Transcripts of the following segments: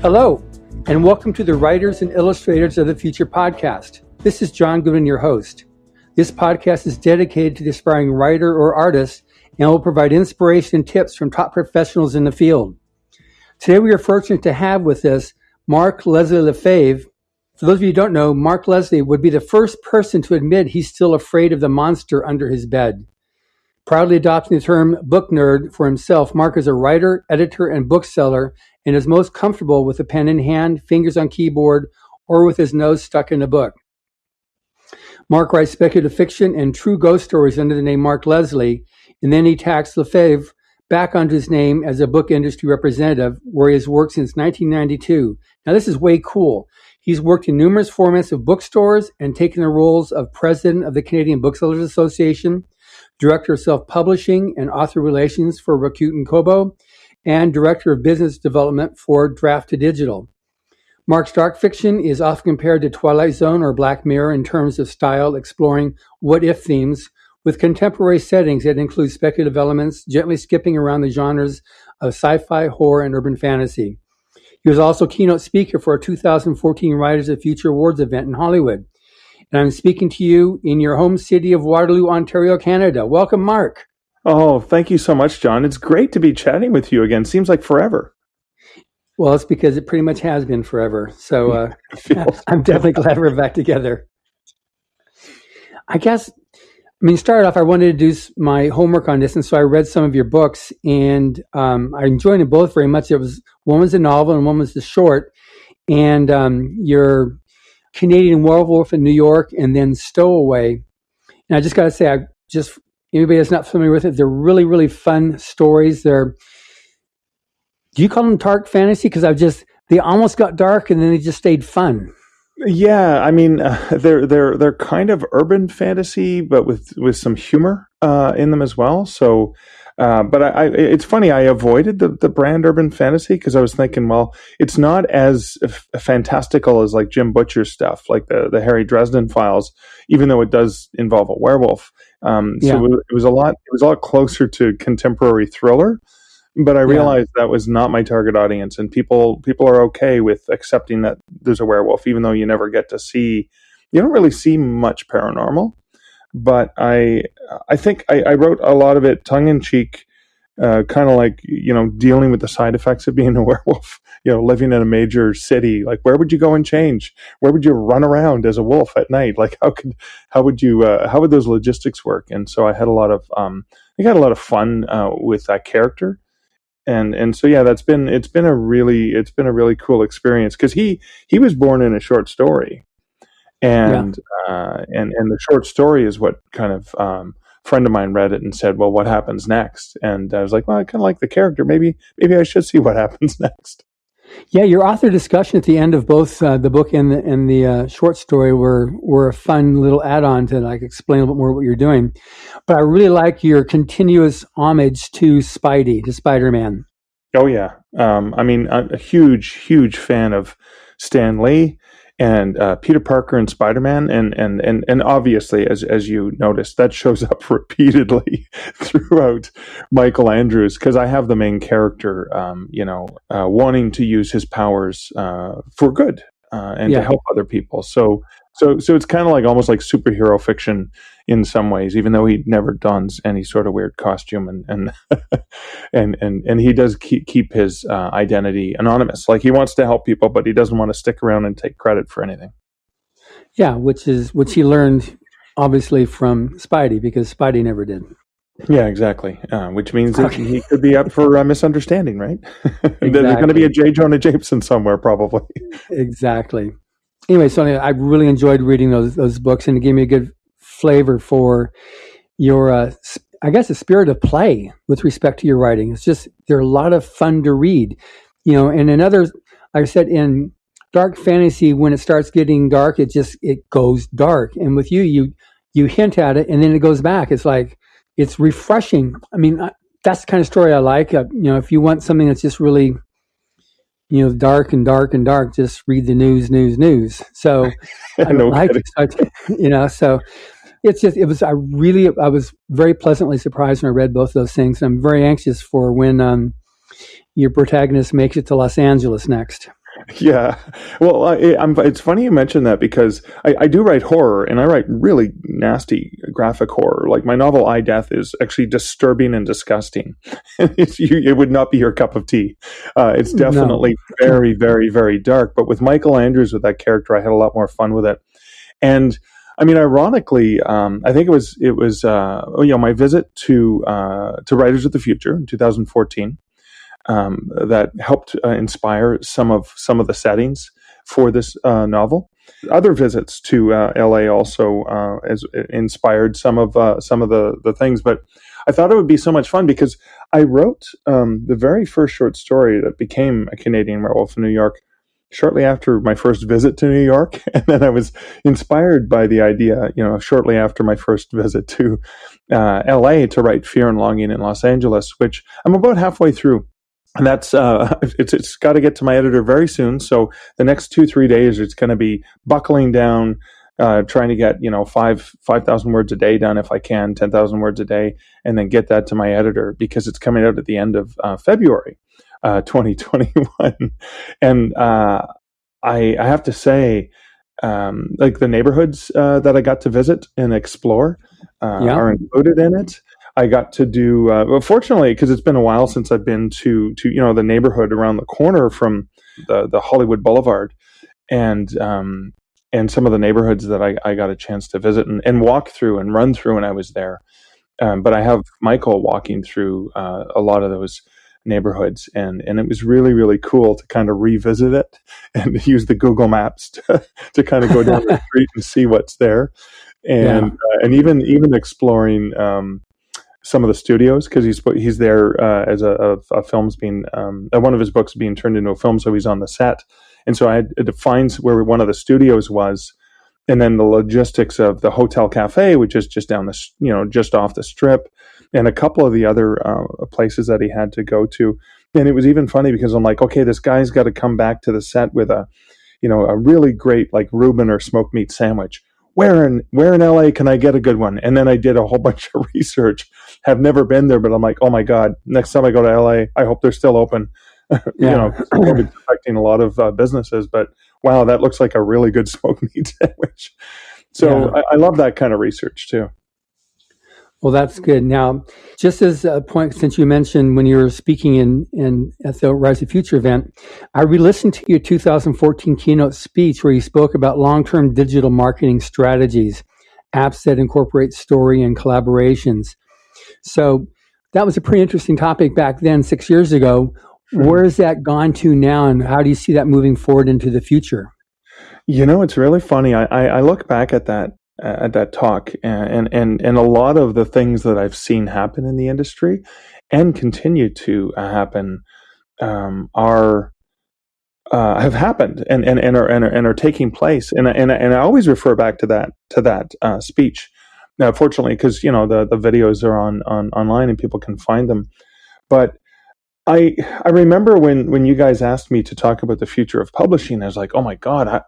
Hello, and welcome to the Writers and Illustrators of the Future podcast. This is John Goodwin, your host. This podcast is dedicated to the aspiring writer or artist and will provide inspiration and tips from top professionals in the field. Today we are fortunate to have with us Mark Leslie Lefebvre. For those of you who don't know, Mark Leslie would be the first person to admit he's still afraid of the monster under his bed. Proudly adopting the term book nerd for himself, Mark is a writer, editor, and bookseller and is most comfortable with a pen in hand, fingers on keyboard, or with his nose stuck in a book. Mark writes speculative fiction and true ghost stories under the name Mark Leslie, and then he tacks Lefebvre back onto his name as a book industry representative, where he has worked since 1992. Now, this is way cool. He's worked in numerous formats of bookstores and taken the roles of president of the Canadian Booksellers Association, director of self-publishing and author relations for Rakuten Kobo, and director of business development for Draft to Digital. Mark's dark fiction is often compared to Twilight Zone or Black Mirror in terms of style, exploring what-if themes with contemporary settings that include speculative elements, gently skipping around the genres of sci-fi, horror, and urban fantasy. He was also keynote speaker for a 2014 Writers of Future Awards event in Hollywood. And I'm speaking to you in your home city of Waterloo, Ontario, Canada. Welcome, Mark. Oh, thank you so much, John. It's great to be chatting with you again. Seems like forever. Well, it's because it pretty much has been forever. So I'm definitely glad we're back together. Start off, I wanted to do my homework on this, and so I read some of your books, and I enjoyed them both very much. One was a novel, and one was the short, and your Canadian Werewolf in New York, and then Stowaway. And I just got to say, anybody that's not familiar with it, they're really, really fun stories. Do you call them dark fantasy? Because they almost got dark, and then they just stayed fun. Yeah, they're kind of urban fantasy, but with some humor in them as well. So, but it's funny. I avoided the brand urban fantasy because I was thinking, well, it's not as fantastical as like Jim Butcher's stuff, like the Harry Dresden Files, even though it does involve a werewolf. So it was a lot closer to contemporary thriller. But I realized that was not my target audience, and people are okay with accepting that there's a werewolf, even though you don't really see much paranormal. But I think I wrote a lot of it tongue in cheek, kind of like, dealing with the side effects of being a werewolf, living in a major city. Like, where would you go and change? Where would you run around as a wolf at night? Like, how would those logistics work? And so I had a lot of fun with that character. And so it's been a really cool experience because he was born in a short story, and the short story is what kind of friend of mine read it and said, well, what happens next? And I was like, well, I kind of like the character. Maybe I should see what happens next. Yeah, your author discussion at the end of both the book and the short story were a fun little add-on to explain a little bit more what you're doing. But I really like your continuous homage to Spider-Man. Oh yeah, I'm a huge fan of Stan Lee and Peter Parker and Spider-Man, and obviously, as you noticed, that shows up repeatedly throughout Michael Andrews, because I have the main character, wanting to use his powers for good and to help other people. So it's kind of like almost like superhero fiction in some ways, even though he never dons any sort of weird costume, and he does keep his identity anonymous. Like, he wants to help people, but he doesn't want to stick around and take credit for anything. Yeah, which he learned obviously from Spidey, because Spidey never did. Yeah, exactly. Which means that he could be up for a misunderstanding, right? Exactly. There's going to be a J. Jonah Jameson somewhere, probably. Exactly. Anyway, so I really enjoyed reading those books, and it gave me a good flavor for your, the spirit of play with respect to your writing. It's just, they're a lot of fun to read, and another, like I said, in dark fantasy, when it starts getting dark, it goes dark. And with you hint at it and then it goes back. It's like, it's refreshing. That's the kind of story I like. If you want something that's just really, dark and dark and dark, just read the news. So I like it. So I was very pleasantly surprised when I read both of those things. I'm very anxious for when your protagonist makes it to Los Angeles next. Yeah. Well, it's funny you mentioned that because I do write horror, and I write really nasty graphic horror. Like my novel I, Death is actually disturbing and disgusting. It would not be your cup of tea. It's No. definitely very, very, very dark. But with Michael Andrews, with that character, I had a lot more fun with it. And I mean, ironically, I think it was my visit to Writers of the Future in 2014. That helped inspire some of the settings for this novel. Other visits to LA also has inspired some of the things, but I thought it would be so much fun because I wrote the very first short story that became a Canadian Werewolf in New York shortly after my first visit to New York, and then I was inspired by the idea, shortly after my first visit to LA to write Fear and Longing in Los Angeles, which I'm about halfway through. And that's it's got to get to my editor very soon. So the next 2-3 days, it's going to be buckling down, trying to get 5,000 words a day done if I can, 10,000 words a day, and then get that to my editor because it's coming out at the end of February, 2021. And I have to say, like the neighborhoods that I got to visit and explore are included in it. I got to do, fortunately, because it's been a while since I've been to the neighborhood around the corner from the Hollywood Boulevard, and some of the neighborhoods that I got a chance to visit and walk through and run through when I was there. But I have Michael walking through a lot of those neighborhoods, and it was really, really cool to kind of revisit it and use the Google Maps to kind of go down the street and see what's there, and even exploring some of the studios, because he's there as a film's being one of his books being turned into a film, so he's on the set, and so I had to find where one of the studios was, and then the logistics of the Hotel Cafe, which is just down just off the strip, and a couple of the other places that he had to go to, and it was even funny because I'm like, okay, this guy's got to come back to the set with a really great like Reuben or smoked meat sandwich. Where in LA can I get a good one? And then I did a whole bunch of research. Have never been there, but I'm like, oh my God, next time I go to LA, I hope they're still open. COVID's affecting a lot of businesses, but wow, that looks like a really good smoked meat sandwich. So I love that kind of research too. Well, that's good. Now, just as a point, since you mentioned when you were speaking at the Rise of Future event, I re-listened to your 2014 keynote speech where you spoke about long-term digital marketing strategies, apps that incorporate story and collaborations. So that was a pretty interesting topic back then, 6 years ago. Where has that gone to now, and how do you see that moving forward into the future? It's really funny. I look back at that talk and a lot of the things that I've seen happen in the industry and continue to happen have happened and are taking place, and I always refer back to that speech. Now, fortunately, because the videos are online and people can find them, but I remember when you guys asked me to talk about the future of publishing, I was like, oh my God,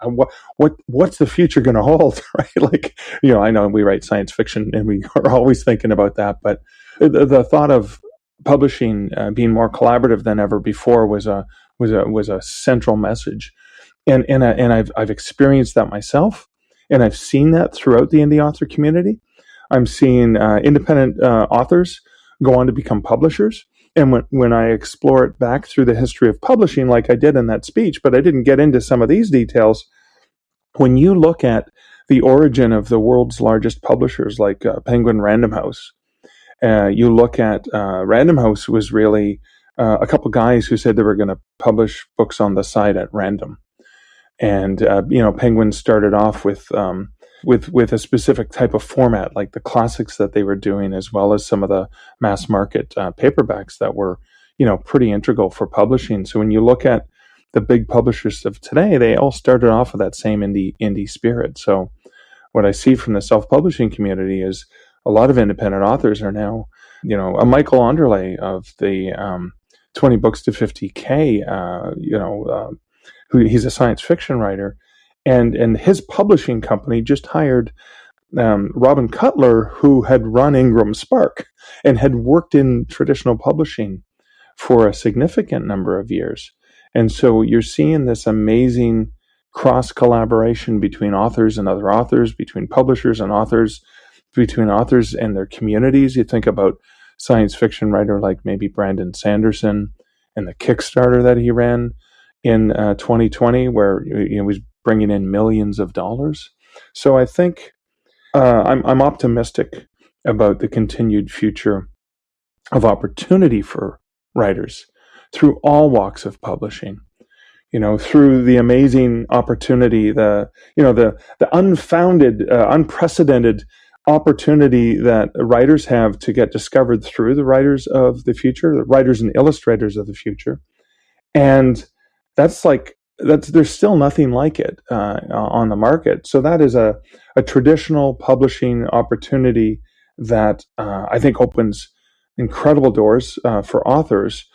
what's the future going to hold, right? Like, I know we write science fiction and we are always thinking about that, but the thought of publishing being more collaborative than ever before was a central message, and I've experienced that myself, and I've seen that throughout the indie author community. I'm seeing independent authors go on to become publishers. And when I explore it back through the history of publishing, like I did in that speech, but I didn't get into some of these details, when you look at the origin of the world's largest publishers like Penguin Random House, you look at Random House was really a couple guys who said they were going to publish books on the side at random. And, Penguin started off with a specific type of format, like the classics that they were doing, as well as some of the mass market paperbacks that were, pretty integral for publishing. So when you look at the big publishers of today, they all started off with that same indie spirit. So what I see from the self-publishing community is a lot of independent authors are now, a Michael Anderle of the 20 books to 50K, who he's a science fiction writer. And his publishing company just hired Robin Cutler, who had run Ingram Spark and had worked in traditional publishing for a significant number of years. And so you're seeing this amazing cross collaboration between authors and other authors, between publishers and authors, between authors and their communities. You think about science fiction writer like maybe Brandon Sanderson and the Kickstarter that he ran in 2020, where he was bringing in millions of dollars. So I think I'm optimistic about the continued future of opportunity for writers through all walks of publishing. Through the amazing opportunity, the unfounded, unprecedented opportunity that writers have to get discovered through the writers of the future, the writers and illustrators of the future. And there's still nothing like it on the market. So that is a traditional publishing opportunity that I think opens incredible doors for authors.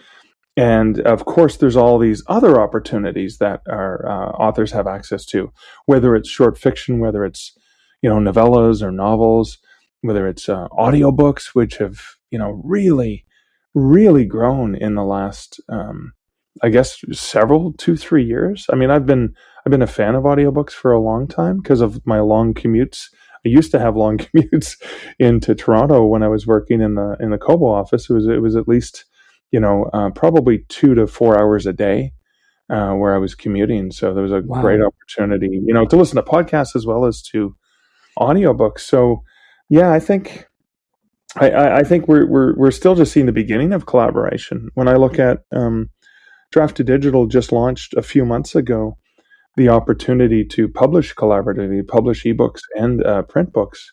And of course, there's all these other opportunities that our authors have access to, whether it's short fiction, whether it's novellas or novels, whether it's audiobooks, which have really, really grown in the last I guess 2-3 years. I mean, I've been a fan of audiobooks for a long time because of my long commutes. I used to have long commutes into Toronto when I was working in the Kobo office. It was at least probably 2 to 4 hours a day where I was commuting. So there was a great opportunity, to listen to podcasts as well as to audiobooks. So yeah, I think we're still just seeing the beginning of collaboration. When I look at Draft2Digital just launched a few months ago the opportunity to publish collaboratively, publish ebooks and print books,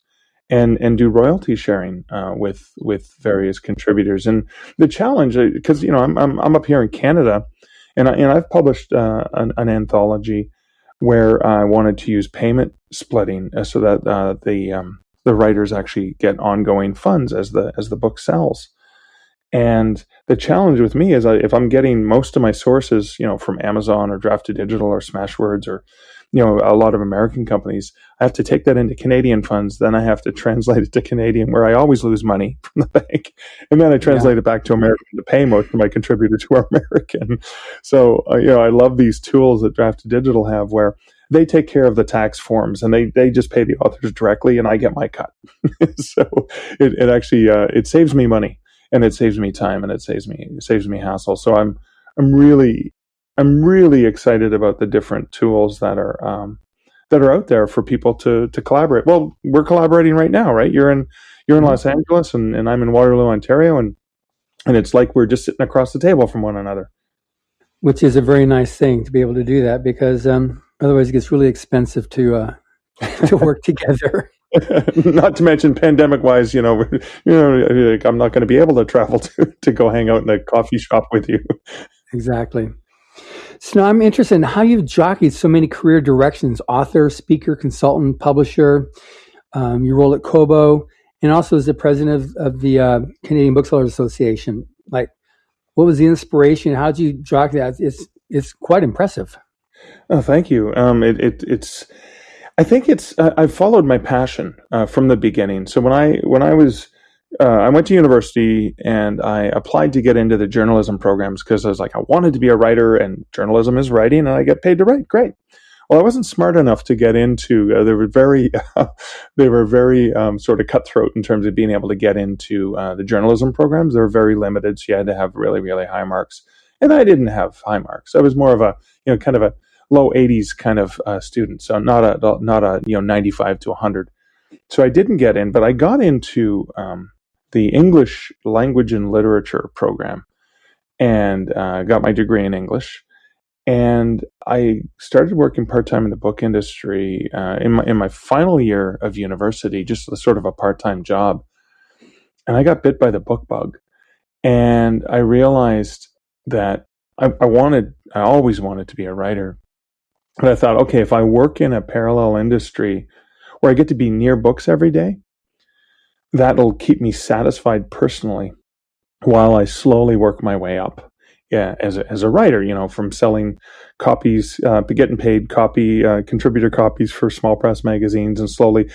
and do royalty sharing with various contributors. And the challenge, because I'm up here in Canada, and I've published an anthology where I wanted to use payment splitting so that the writers actually get ongoing funds as the book sells. And the challenge with me is if I'm getting most of my sources, from Amazon or Draft2Digital or Smashwords or, a lot of American companies, I have to take that into Canadian funds. Then I have to translate it to Canadian, where I always lose money from the bank. And then I translate it back to American to pay most of my contributors who are American. So, I love these tools that Draft2Digital have where they take care of the tax forms and they just pay the authors directly and I get my cut. So it actually, it saves me money. And it saves me time, and it saves me hassle. So I'm really excited about the different tools that are out there for people to collaborate. Well, we're collaborating right now, right? You're in Los Angeles, and I'm in Waterloo, Ontario, and it's like we're just sitting across the table from one another. Which is a very nice thing to be able to do that, because otherwise it gets really expensive to work together. Not to mention pandemic-wise, I'm not going to be able to travel to go hang out in a coffee shop with you. Exactly. So now I'm interested in how you've jockeyed so many career directions: author, speaker, consultant, publisher. Your role at Kobo, and also as the president of the Canadian Booksellers Association. Like, what was the inspiration? How did you jockey that? It's quite impressive. Oh, thank you. I think I've followed my passion from the beginning. So when I went to university and I applied to get into the journalism programs because I was like, I wanted to be a writer, and journalism is writing and I get paid to write. Great. Well, I wasn't smart enough to get into, they were very sort of cutthroat in terms of being able to get into the journalism programs. They were very limited. So you had to have really, really high marks. And I didn't have high marks. I was more of a, kind of a low 80s kind of student. So not a 95 to 100. So I didn't get in, but I got into the English language and literature program and got my degree in English. And I started working part-time in the book industry in my final year of university, just sort of a part-time job. And I got bit by the book bug. And I realized that I always wanted to be a writer. And I thought, okay, if I work in a parallel industry where I get to be near books every day, that'll keep me satisfied personally while I slowly work my way up. Yeah, as a writer, from selling copies, getting paid contributor copies for small press magazines, and slowly,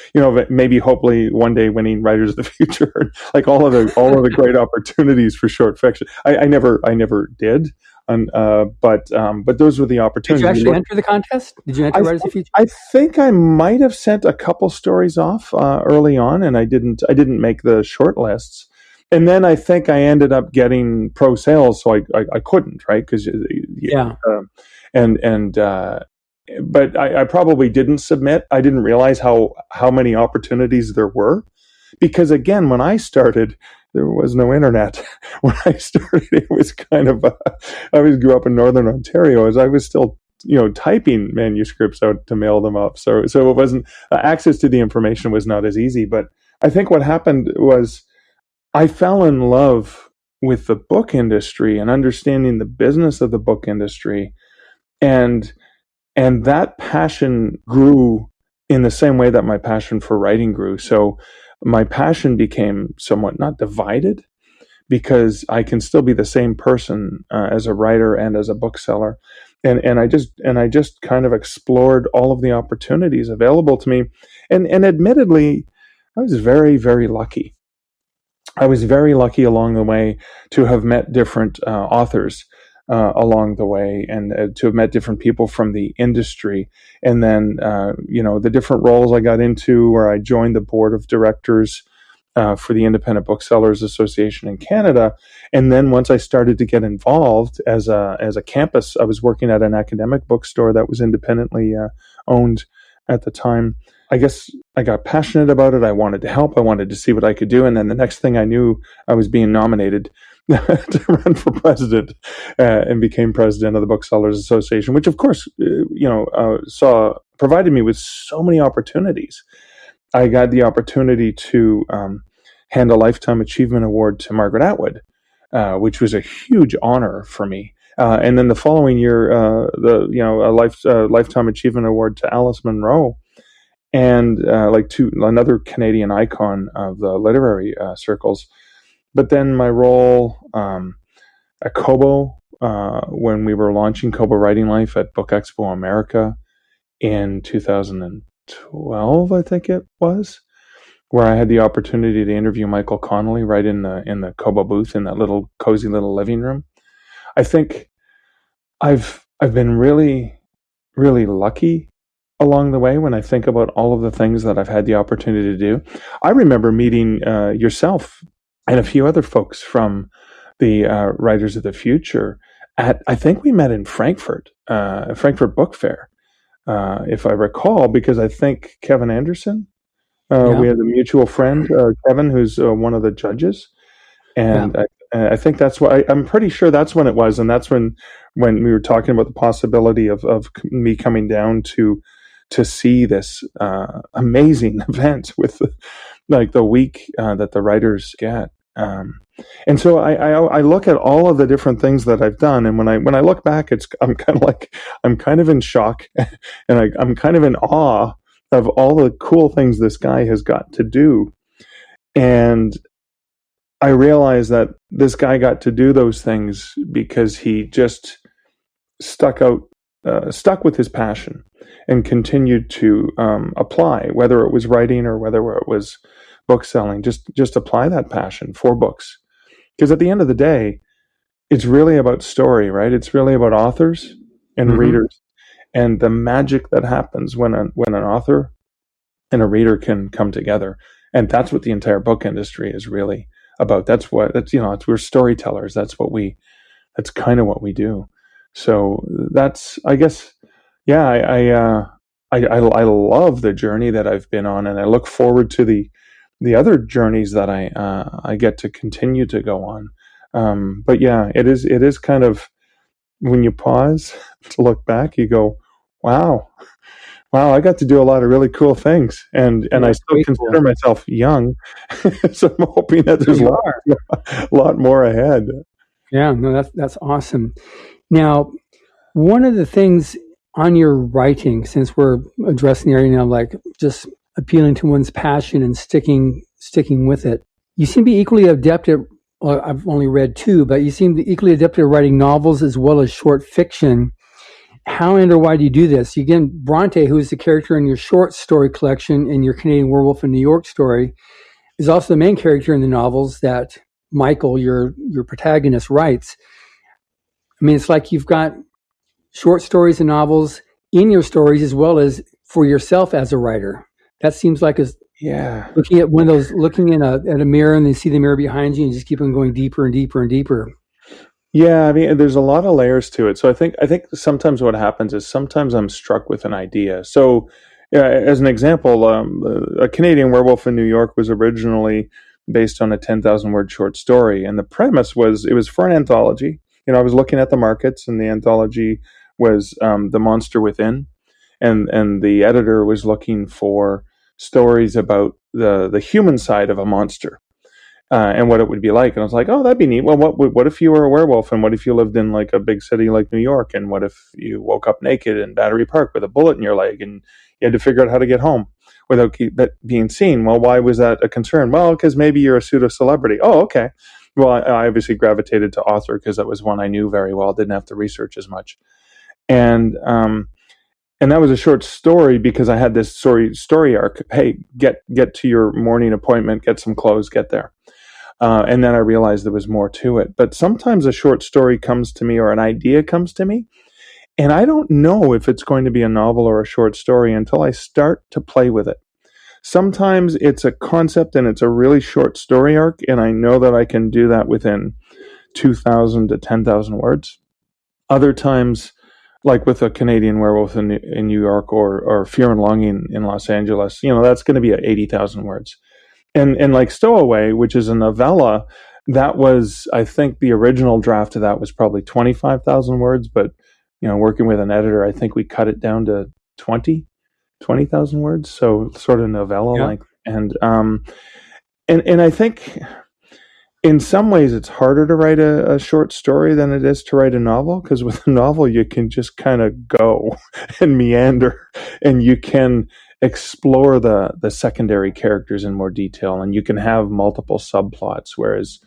maybe hopefully one day winning Writers of the Future, like all of the great opportunities for short fiction. I never did. But those were the Did opportunities. you actually enter the contest? Did you enter Writers of the Future? I think I might have sent a couple stories off early on, and I didn't make the short lists. And then I think I ended up getting pro sales, so I couldn't, right? Because but I probably didn't submit. I didn't realize how many opportunities there were, because again, when I started, there was no internet. When I started, it was kind of I grew up in Northern Ontario, as I was still typing manuscripts out to mail them up. So it wasn't access to the information was not as easy. But I think what happened was I fell in love with the book industry and understanding the business of the book industry, and that passion grew in the same way that my passion for writing grew. So my passion became somewhat not divided, because I can still be the same person as a writer and as a bookseller. And I just kind of explored all of the opportunities available to me. And admittedly, I was very, very lucky. I was very lucky along the way to have met different authors along the way, and to have met different people from the industry. And then, the different roles I got into, where I joined the board of directors for the Independent Booksellers Association in Canada. And then once I started to get involved as a campus, I was working at an academic bookstore that was independently owned at the time. I guess I got passionate about it. I wanted to help. I wanted to see what I could do. And then the next thing I knew, I was being nominated to run for president, and became president of the Booksellers Association, which of course, provided me with so many opportunities. I got the opportunity to hand a Lifetime Achievement Award to Margaret Atwood, which was a huge honor for me. And then the following year, a Lifetime Achievement Award to Alice Munro, and another Canadian icon of the literary circles. But then my role at Kobo, when we were launching Kobo Writing Life at Book Expo America in 2012, I think it was, where I had the opportunity to interview Michael Connolly right in the Kobo booth in that little cozy little living room. I think I've been really, really lucky along the way when I think about all of the things that I've had the opportunity to do. I remember meeting yourself and a few other folks from the Writers of the Future I think we met in Frankfurt Book Fair, if I recall, because I think Kevin Anderson, we had a mutual friend, Kevin, who's one of the judges. And I think that's why I'm pretty sure that's when it was. And that's when we were talking about the possibility of me coming down to see this amazing event with the week that the writers get. And so I look at all of the different things that I've done, and when I look back, I'm kind of in shock, and I'm kind of in awe of all the cool things this guy has got to do. And I realize that this guy got to do those things because he just stuck with his passion and continued to apply, whether it was writing or whether it was book selling, just apply that passion for books. Because at the end of the day, it's really about story, right? It's really about authors and readers, and the magic that happens when an author and a reader can come together. And that's what the entire book industry is really about. We're storytellers. That's kind of what we do. So that's, I guess, I love the journey that I've been on, and I look forward to the other journeys that I get to continue to go on. But yeah, it is kind of, when you pause to look back, you go, wow, I got to do a lot of really cool things, and I still consider myself young, so I'm hoping that there's a lot more ahead. Yeah, no, that's awesome. Now, one of the things on your writing, since we're addressing the area now, like just appealing to one's passion and sticking with it, you seem to be equally adept at, well, I've only read 2, but you seem to be equally adept at writing novels as well as short fiction. How and or why do you do this? Again, Bronte, who is the character in your short story collection in your Canadian Werewolf in New York story, is also the main character in the novels that Michael, your protagonist, writes. I mean, it's like you've got short stories and novels in your stories as well as for yourself as a writer. That seems like looking at one of those, looking at a mirror and then see the mirror behind you and just keep on going deeper and deeper and deeper. Yeah, I mean, there's a lot of layers to it. So I think sometimes what happens is sometimes I'm struck with an idea. So, as an example, A Canadian Werewolf in New York was originally based on a 10,000 word short story, and the premise was it was for an anthology. I was looking at the markets, and the anthology was The Monster Within, and the editor was looking for stories about the human side of a monster. And what it would be like. And I was like, oh, that'd be neat. Well, what if you were a werewolf? And what if you lived in like a big city like New York? And what if you woke up naked in Battery Park with a bullet in your leg and you had to figure out how to get home without that being seen? Well, why was that a concern? Well, because maybe you're a pseudo-celebrity. Oh, okay. Well, I obviously gravitated to author because that was one I knew very well. Didn't have to research as much. And that was a short story because I had this story arc. Hey, get to your morning appointment, get some clothes, get there. And then I realized there was more to it. But sometimes a short story comes to me or an idea comes to me, and I don't know if it's going to be a novel or a short story until I start to play with it. Sometimes it's a concept and it's a really short story arc, and I know that I can do that within 2,000 to 10,000 words. Other times, like with A Canadian Werewolf in New York or Fear and Longing in Los Angeles, that's going to be at 80,000 words. And like Stowaway, which is a novella, that was, I think the original draft of that was probably 25,000 words, but, working with an editor, I think we cut it down to 20,000 words. So sort of novella length. And I think in some ways it's harder to write a short story than it is to write a novel, because with a novel, you can just kind of go and meander, and you can explore the secondary characters in more detail, and you can have multiple subplots, whereas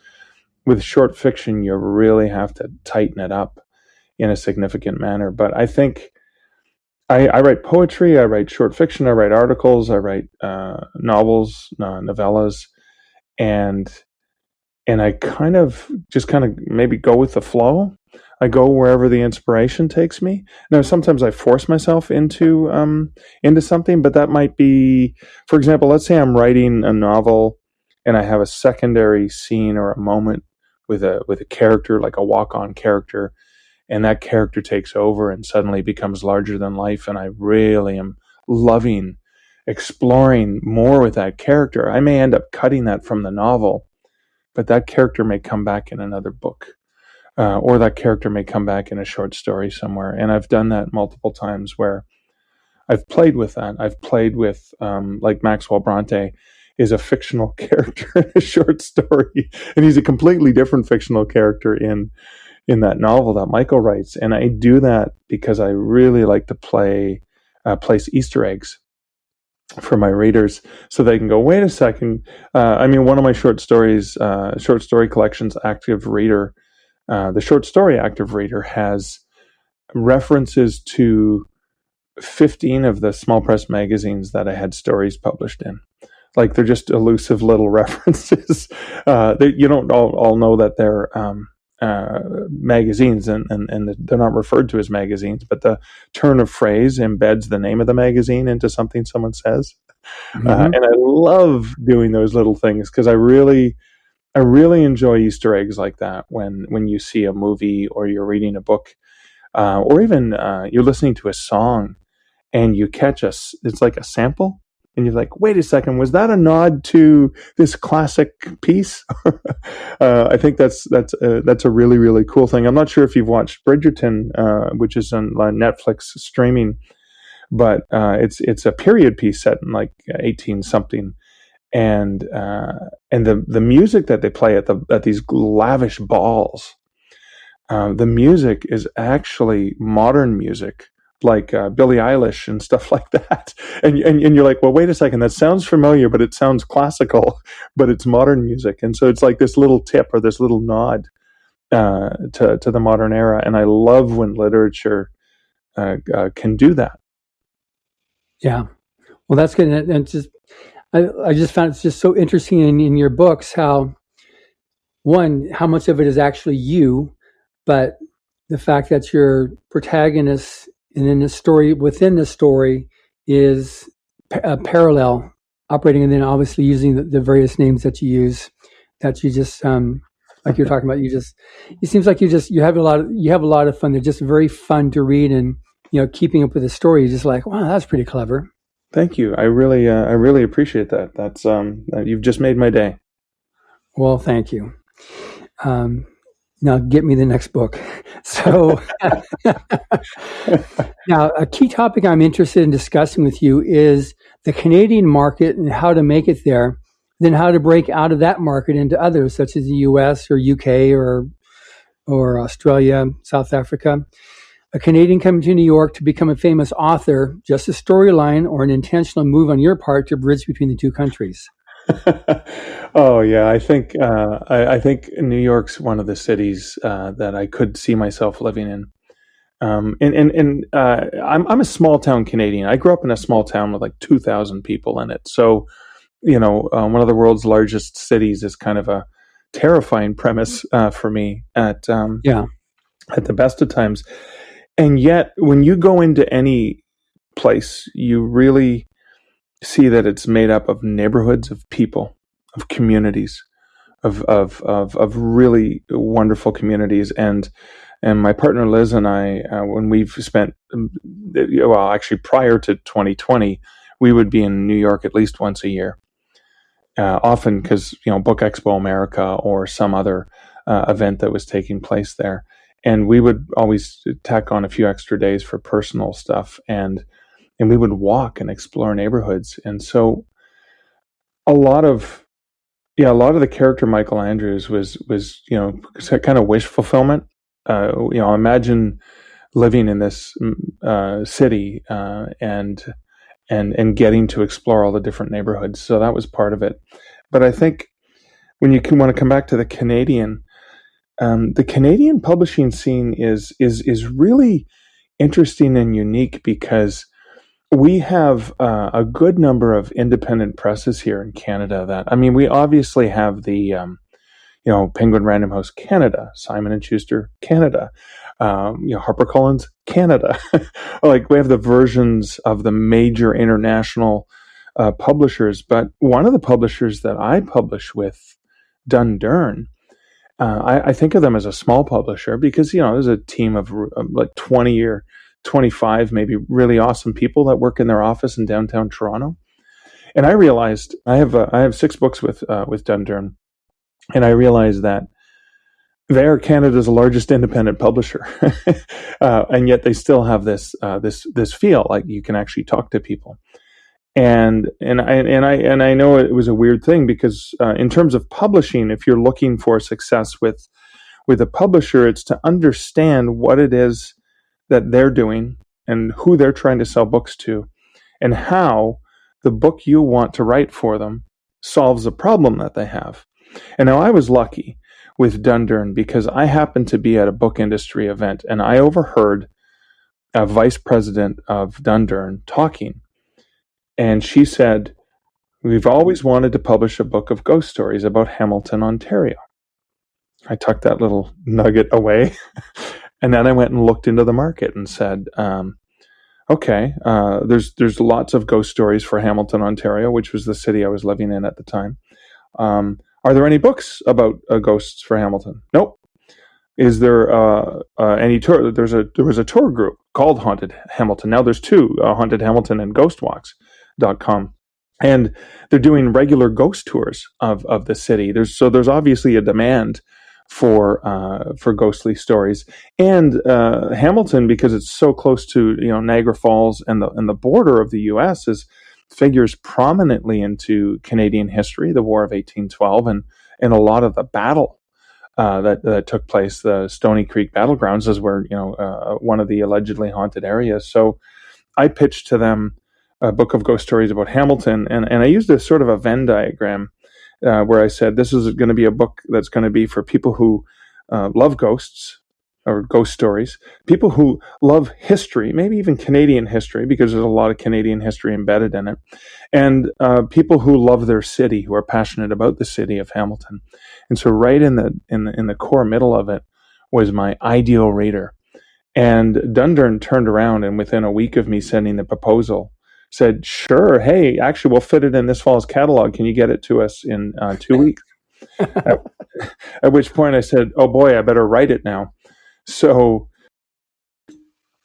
with short fiction you really have to tighten it up in a significant manner. But I think I write poetry, I write short fiction, I write articles, I write novels, novellas, and I kind of maybe go with the flow. I go wherever the inspiration takes me. Now, sometimes I force myself into something, but that might be, for example, let's say I'm writing a novel and I have a secondary scene or a moment with a character, like a walk-on character, and that character takes over and suddenly becomes larger than life, and I really am loving exploring more with that character. I may end up cutting that from the novel, but that character may come back in another book. Or that character may come back in a short story somewhere. And I've done that multiple times where I've played with that. I've played with, like Maxwell Bronte is a fictional character in a short story, and he's a completely different fictional character in that novel that Michael writes. And I do that because I really like to place Easter eggs for my readers, so they can go, wait a second. One of my short story collections, Active Reader, the short story Active Reader has references to 15 of the small press magazines that I had stories published in. Like, they're just elusive little references. You don't all know that they're magazines, and they're not referred to as magazines, but the turn of phrase embeds the name of the magazine into something someone says. Mm-hmm. And I love doing those little things because I really enjoy Easter eggs like that when you see a movie or you're reading a book, or even you're listening to a song and you catch it's like a sample, and you're like, wait a second, was that a nod to this classic piece? I think that's a really, really cool thing. I'm not sure if you've watched Bridgerton, which is on Netflix streaming, but it's a period piece set in like 18 something. And the music that they play at these lavish balls, the music is actually modern music, like Billie Eilish and stuff like that. And you're like, well, wait a second, that sounds familiar, but it sounds classical, but it's modern music. And so it's like this little tip or this little nod to the modern era. And I love when literature can do that. Yeah, well, that's good. And just I just found it's just so interesting in your books how much of it is actually you, but the fact that your protagonist and in the story within the story is parallel operating, and then obviously using the various names that you use, that you just like you're talking about, it seems like you have a lot of fun. They're just very fun to read, and keeping up with the story, you're just like, wow, that's pretty clever. Thank you. I really appreciate that. That's you've just made my day. Well, thank you. Now get me the next book. So now a key topic I'm interested in discussing with you is the Canadian market and how to make it there, then how to break out of that market into others such as the US or UK or Australia, South Africa. A Canadian coming to New York to become a famous author, just a storyline or an intentional move on your part to bridge between the two countries? Oh yeah, I think New York's one of the cities that I could see myself living in. I'm a small town Canadian. I grew up in a small town with like 2,000 people in it. So, one of the world's largest cities is kind of a terrifying premise for me at the best of times. And yet, when you go into any place, you really see that it's made up of neighborhoods, of people, of communities, of really wonderful communities. And my partner Liz and I, when we've spent, actually prior to 2020, we would be in New York at least once a year, often because Book Expo America or some other event that was taking place there. And we would always tack on a few extra days for personal stuff, and we would walk and explore neighborhoods. And so a lot of the character Michael Andrews was kind of wish fulfillment. Imagine living in this city and getting to explore all the different neighborhoods. So that was part of it. But I think when you want to come back to the Canadian publishing scene is really interesting and unique, because we have a good number of independent presses here in Canada. We obviously have the Penguin Random House Canada, Simon & Schuster Canada, HarperCollins Canada. Like, we have the versions of the major international publishers. But one of the publishers that I publish with, Dundurn, I think of them as a small publisher because, there's a team of like 20 or 25, maybe really awesome people that work in their office in downtown Toronto. And I realized I have 6 books with Dundurn, and I realized that they're Canada's largest independent publisher, and yet they still have this feel like you can actually talk to people. And I know it was a weird thing because in terms of publishing, if you're looking for success with a publisher, it's to understand what it is that they're doing and who they're trying to sell books to, and how the book you want to write for them solves a problem that they have. And now I was lucky with Dundurn because I happened to be at a book industry event, and I overheard a vice president of Dundurn talking. And she said, "We've always wanted to publish a book of ghost stories about Hamilton, Ontario." I tucked that little nugget away. And then I went and looked into the market and said, okay, there's lots of ghost stories for Hamilton, Ontario, which was the city I was living in at the time. Are there any books about ghosts for Hamilton? Nope. Is there any tour? There was a tour group called Haunted Hamilton. Now there's 2, Haunted Hamilton and GhostWalks.com. And they're doing regular ghost tours of the city. There's obviously a demand for ghostly stories. And Hamilton, because it's so close to Niagara Falls and the border of the U.S., figures prominently into Canadian history, the War of 1812, and a lot of the battle that took place. The Stony Creek battlegrounds is where one of the allegedly haunted areas. So I pitched to them a book of ghost stories about Hamilton, and I used a sort of a Venn diagram where I said this is going to be a book that's going to be for people who love ghosts or ghost stories, people who love history, maybe even Canadian history, because there's a lot of Canadian history embedded in it, and people who love their city, who are passionate about the city of Hamilton. And so right in the core middle of it was my ideal reader. And Dundurn turned around and within a week of me sending the proposal said, sure, hey, actually, we'll fit it in this fall's catalog. Can you get it to us in 2 weeks? At which point I said, oh boy, I better write it now. So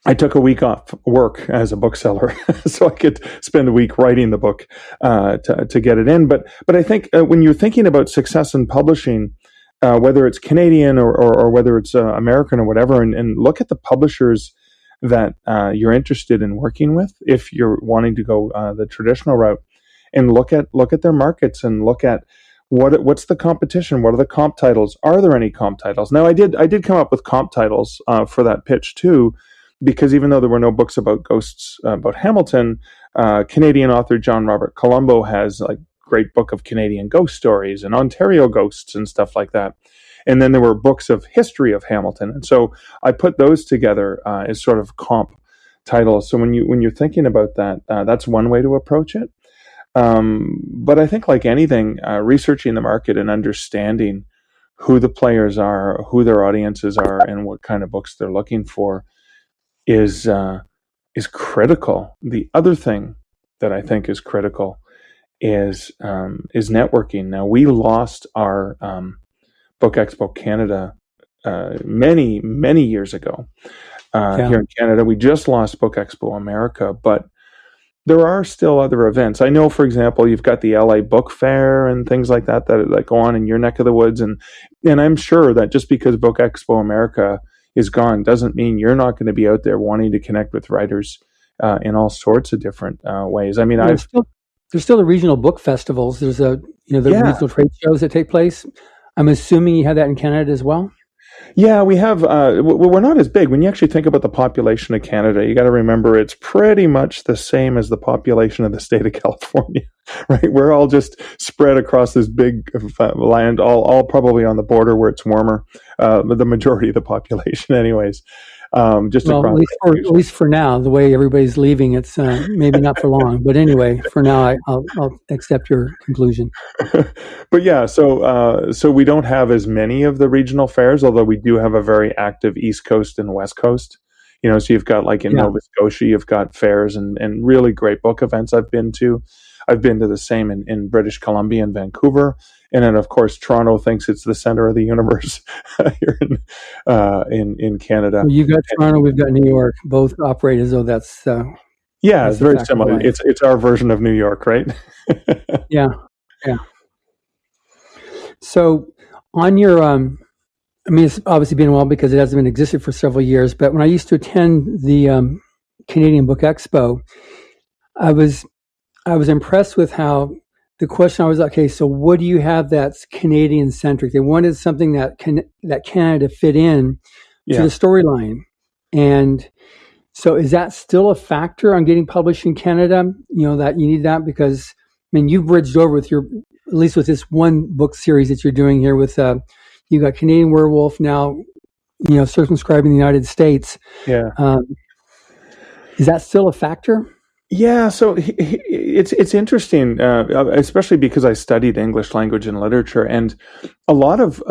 I took a week off work as a bookseller so I could spend a week writing the book to get it in. But I think when you're thinking about success in publishing, whether it's Canadian or whether it's American or whatever, and look at the publishers that you're interested in working with, if you're wanting to go the traditional route, and look at their markets and look at what's the competition, what are the comp titles, are there any comp titles? Now I did come up with comp titles for that pitch too, because even though there were no books about ghosts about Hamilton, Canadian author John Robert Colombo has like great book of Canadian ghost stories and Ontario ghosts and stuff like that. And then there were books of history of Hamilton. And so I put those together as sort of comp titles. So when you're thinking about that, that's one way to approach it. But I think like anything, researching the market and understanding who the players are, who their audiences are, and what kind of books they're looking for is critical. The other thing that I think is critical is networking. Now, we lost our Book Expo Canada many years ago here in Canada. We just lost Book Expo America, but there are still other events. I know, for example, you've got the LA Book Fair and things like that go on in your neck of the woods, and I'm sure that just because Book Expo America is gone doesn't mean you're not going to be out there wanting to connect with writers in all sorts of different ways. I mean, there's still the regional book festivals. There's regional trade shows that take place. I'm assuming you have that in Canada as well? Yeah, we have. We're not as big. When you actually think about the population of Canada, you got to remember it's pretty much the same as the population of the state of California, right? We're all just spread across this big land, all probably on the border where it's warmer. The majority of the population, anyways. Just across. At least for now, the way everybody's leaving, it's maybe not for long. But anyway, for now, I'll accept your conclusion. But yeah, so we don't have as many of the regional fairs, although we do have a very active East Coast and West Coast. So you've got like in Nova Scotia, you've got fairs and really great book events I've been to. I've been to the same in British Columbia and Vancouver. And then, of course, Toronto thinks it's the center of the universe here in Canada. Well, you've got Toronto, we've got New York. Both operate as though that's it's very similar. It's our version of New York, right? Yeah. So on your, it's obviously been a while because it hasn't been existed for several years. But when I used to attend the Canadian Book Expo, I was impressed with how the question I was okay. So what do you have that's Canadian centric? They wanted something that Canada fit in to the storyline, and so is that still a factor on getting published in Canada? That you need that because you've bridged over with at least with this one book series that you're doing here with you got Canadian Werewolf now, circumscribing the United States. Yeah, is that still a factor? Yeah, so it's interesting, especially because I studied English language and literature, and a lot of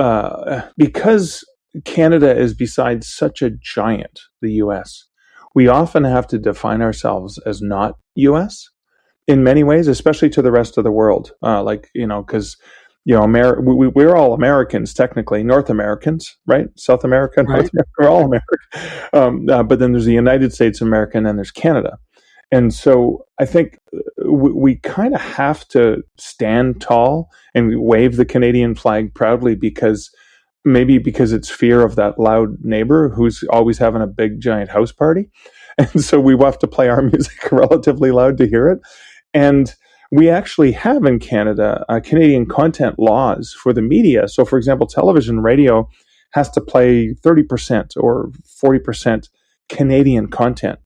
because Canada is besides such a giant, the U.S., we often have to define ourselves as not U.S. in many ways, especially to the rest of the world. Because we're all Americans technically, North Americans, right? South America, North America, we're all American. But then there's the United States of America, and then there's Canada. And so I think we kind of have to stand tall and wave the Canadian flag proudly because it's fear of that loud neighbor who's always having a big giant house party. And so we have to play our music relatively loud to hear it. And we actually have in Canada Canadian content laws for the media. So for example, television, radio has to play 30% or 40% Canadian content,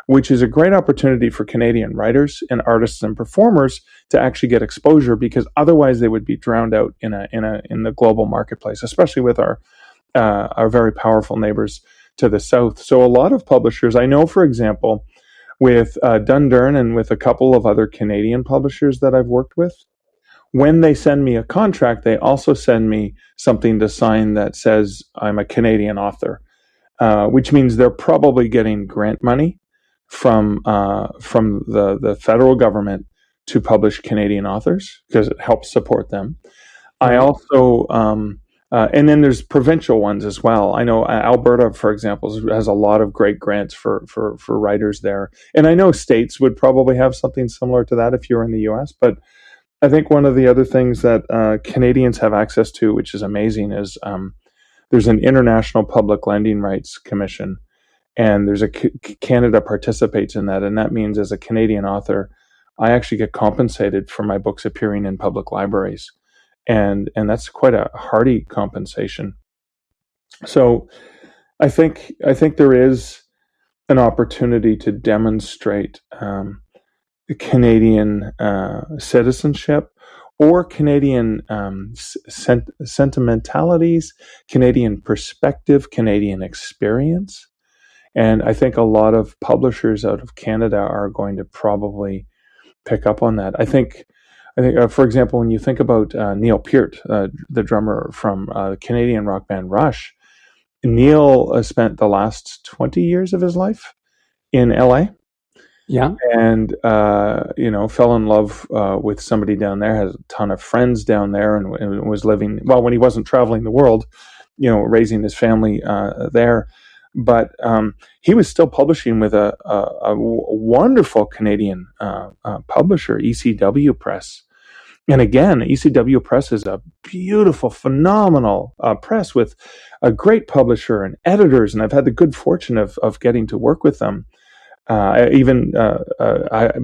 which is a great opportunity for Canadian writers and artists and performers to actually get exposure, because otherwise they would be drowned out in the global marketplace, especially with our very powerful neighbors to the south. So a lot of publishers, I know, for example, with Dundurn and with a couple of other Canadian publishers that I've worked with, when they send me a contract, they also send me something to sign that says I'm a Canadian author. which means they're probably getting grant money from the federal government to publish Canadian authors because it helps support them. I also, and then there's provincial ones as well. I know Alberta, for example, has a lot of great grants for writers there. And I know states would probably have something similar to that if you're in the US. But I think one of the other things that Canadians have access to, which is amazing, is there's an International Public Lending Rights Commission. And there's Canada participates in that. And that means as a Canadian author, I actually get compensated for my books appearing in public libraries. And that's quite a hearty compensation. So I think there is an opportunity to demonstrate Canadian citizenship or Canadian sentimentalities, Canadian perspective, Canadian experience. And I think a lot of publishers out of Canada are going to probably pick up on that. I think, for example, when you think about Neil Peart, the drummer from the Canadian rock band Rush, Neil spent the last 20 years of his life in LA. Yeah. And, fell in love with somebody down there, has a ton of friends down there, and was living, well, when he wasn't traveling the world, raising his family there. But he was still publishing with a wonderful Canadian publisher, ECW Press. And again, ECW Press is a beautiful, phenomenal press with a great publisher and editors. And I've had the good fortune of getting to work with them, even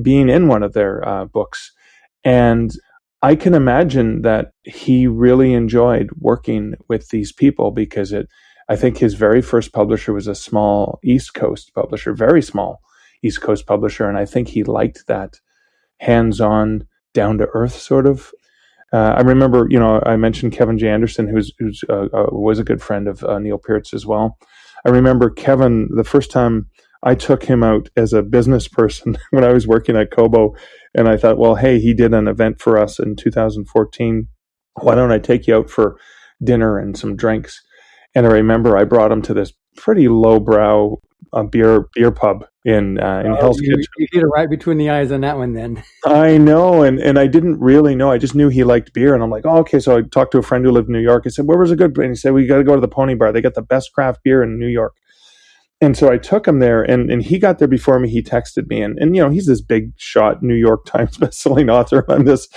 being in one of their books. And I can imagine that he really enjoyed working with these people because I think his very first publisher was a small East Coast publisher, very small East Coast publisher. And I think he liked that hands-on, down-to-earth sort of. I remember, I mentioned Kevin J. Anderson, who was a good friend of Neil Peart's as well. I remember Kevin, the first time I took him out as a business person when I was working at Kobo, and I thought, well, hey, he did an event for us in 2014. Why don't I take you out for dinner and some drinks? And I remember I brought him to this pretty lowbrow beer pub in Hell's Kitchen. You hit it right between the eyes on that one then. I know, and I didn't really know. I just knew he liked beer, and I'm like, oh, okay. So I talked to a friend who lived in New York. I said, where was a good beer? And he said, we got to go to the Pony Bar. They got the best craft beer in New York. And so I took him there, and he got there before me. He texted me, and he's this big shot New York Times bestselling author. I'm this,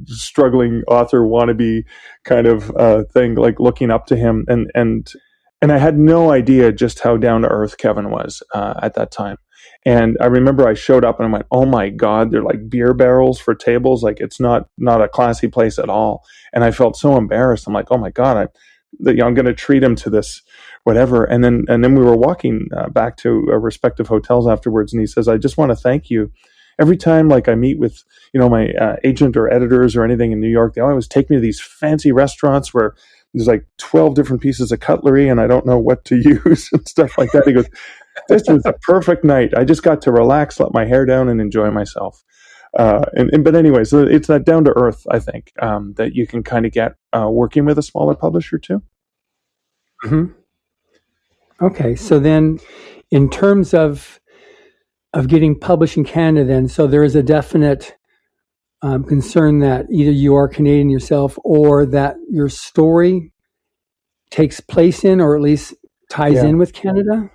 struggling author wannabe kind of thing, like looking up to him. And I had no idea just how down to earth Kevin was at that time. And I remember I showed up and I went, oh my God, they're like beer barrels for tables. Like it's not a classy place at all. And I felt so embarrassed. I'm like, oh my God, I'm going to treat him to this, whatever. And then we were walking back to our respective hotels afterwards. And he says, I just want to thank you. Every time like I meet with, my agent or editors or anything in New York, they always take me to these fancy restaurants where there's like 12 different pieces of cutlery and I don't know what to use and stuff like that. He goes, this was a perfect night. I just got to relax, let my hair down and enjoy myself. But anyway, so it's that down to earth, I think, that you can kind of get working with a smaller publisher too. Mm-hmm. Okay. So then in terms of getting published in Canada then, so there is a definite concern that either you are Canadian yourself or that your story takes place in or at least ties in with Canada?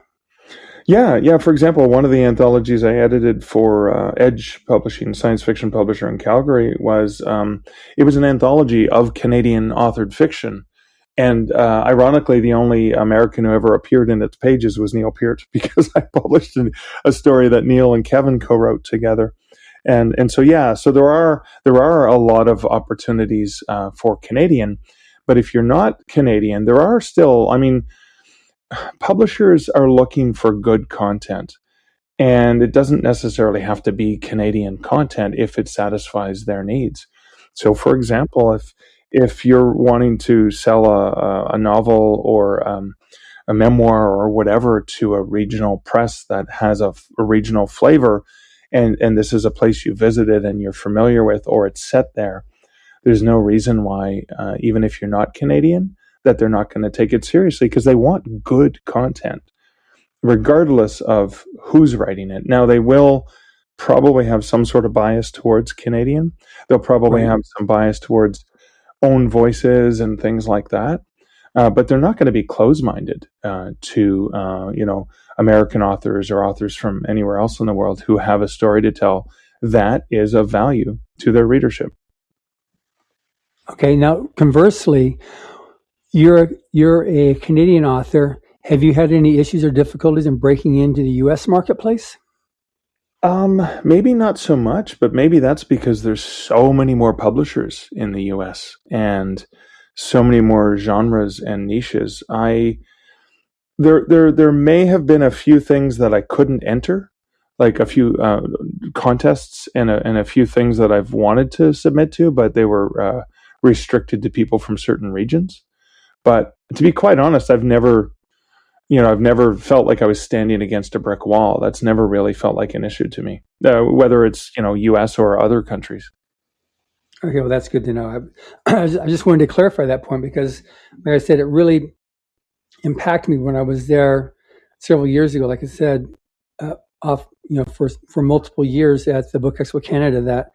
Yeah. For example, one of the anthologies I edited for Edge Publishing, science fiction publisher in Calgary, was it was an anthology of Canadian authored fiction. And ironically, the only American who ever appeared in its pages was Neil Peart, because I published a story that Neil and Kevin co-wrote together. And so there are a lot of opportunities for Canadian, but if you're not Canadian, there are still, publishers are looking for good content, and it doesn't necessarily have to be Canadian content if it satisfies their needs. So, for example, if you're wanting to sell a novel or a memoir or whatever to a regional press that has a regional flavor, and this is a place you visited and you're familiar with, or it's set there, there's no reason why, even if you're not Canadian, that they're not going to take it seriously because they want good content, regardless of who's writing it. Now, they will probably have some sort of bias towards Canadian. They'll probably have some bias towards own voices and things like that. But they're not going to be close-minded to, American authors or authors from anywhere else in the world who have a story to tell that is of value to their readership. Okay, now conversely, you're a Canadian author. Have you had any issues or difficulties in breaking into the U.S. marketplace? Maybe not so much, but maybe that's because there's so many more publishers in the U.S. and so many more genres and niches. There may have been a few things that I couldn't enter, like a few contests and a few things that I've wanted to submit to, but they were restricted to people from certain regions. But to be quite honest, I've never felt like I was standing against a brick wall. That's never really felt like an issue to me, whether it's, U.S. or other countries. Okay, well, that's good to know. I just wanted to clarify that point because, like I said, it really impacted me when I was there several years ago. Like I said, for multiple years at the Book Expo Canada, that,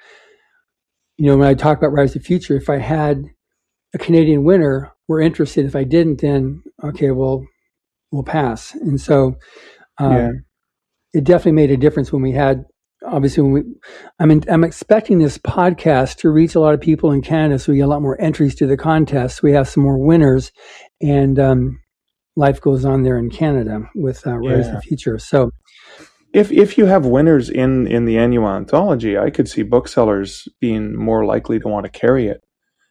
when I talk about Rise of the Future, if I had a Canadian winner, we're interested. If I didn't, then okay, well, we'll pass. And so it definitely made a difference when we had. Obviously, I'm expecting this podcast to reach a lot of people in Canada, so we get a lot more entries to the contest. We have some more winners, and life goes on there in Canada with Rise of the Future. So, if you have winners in the annual anthology, I could see booksellers being more likely to want to carry it,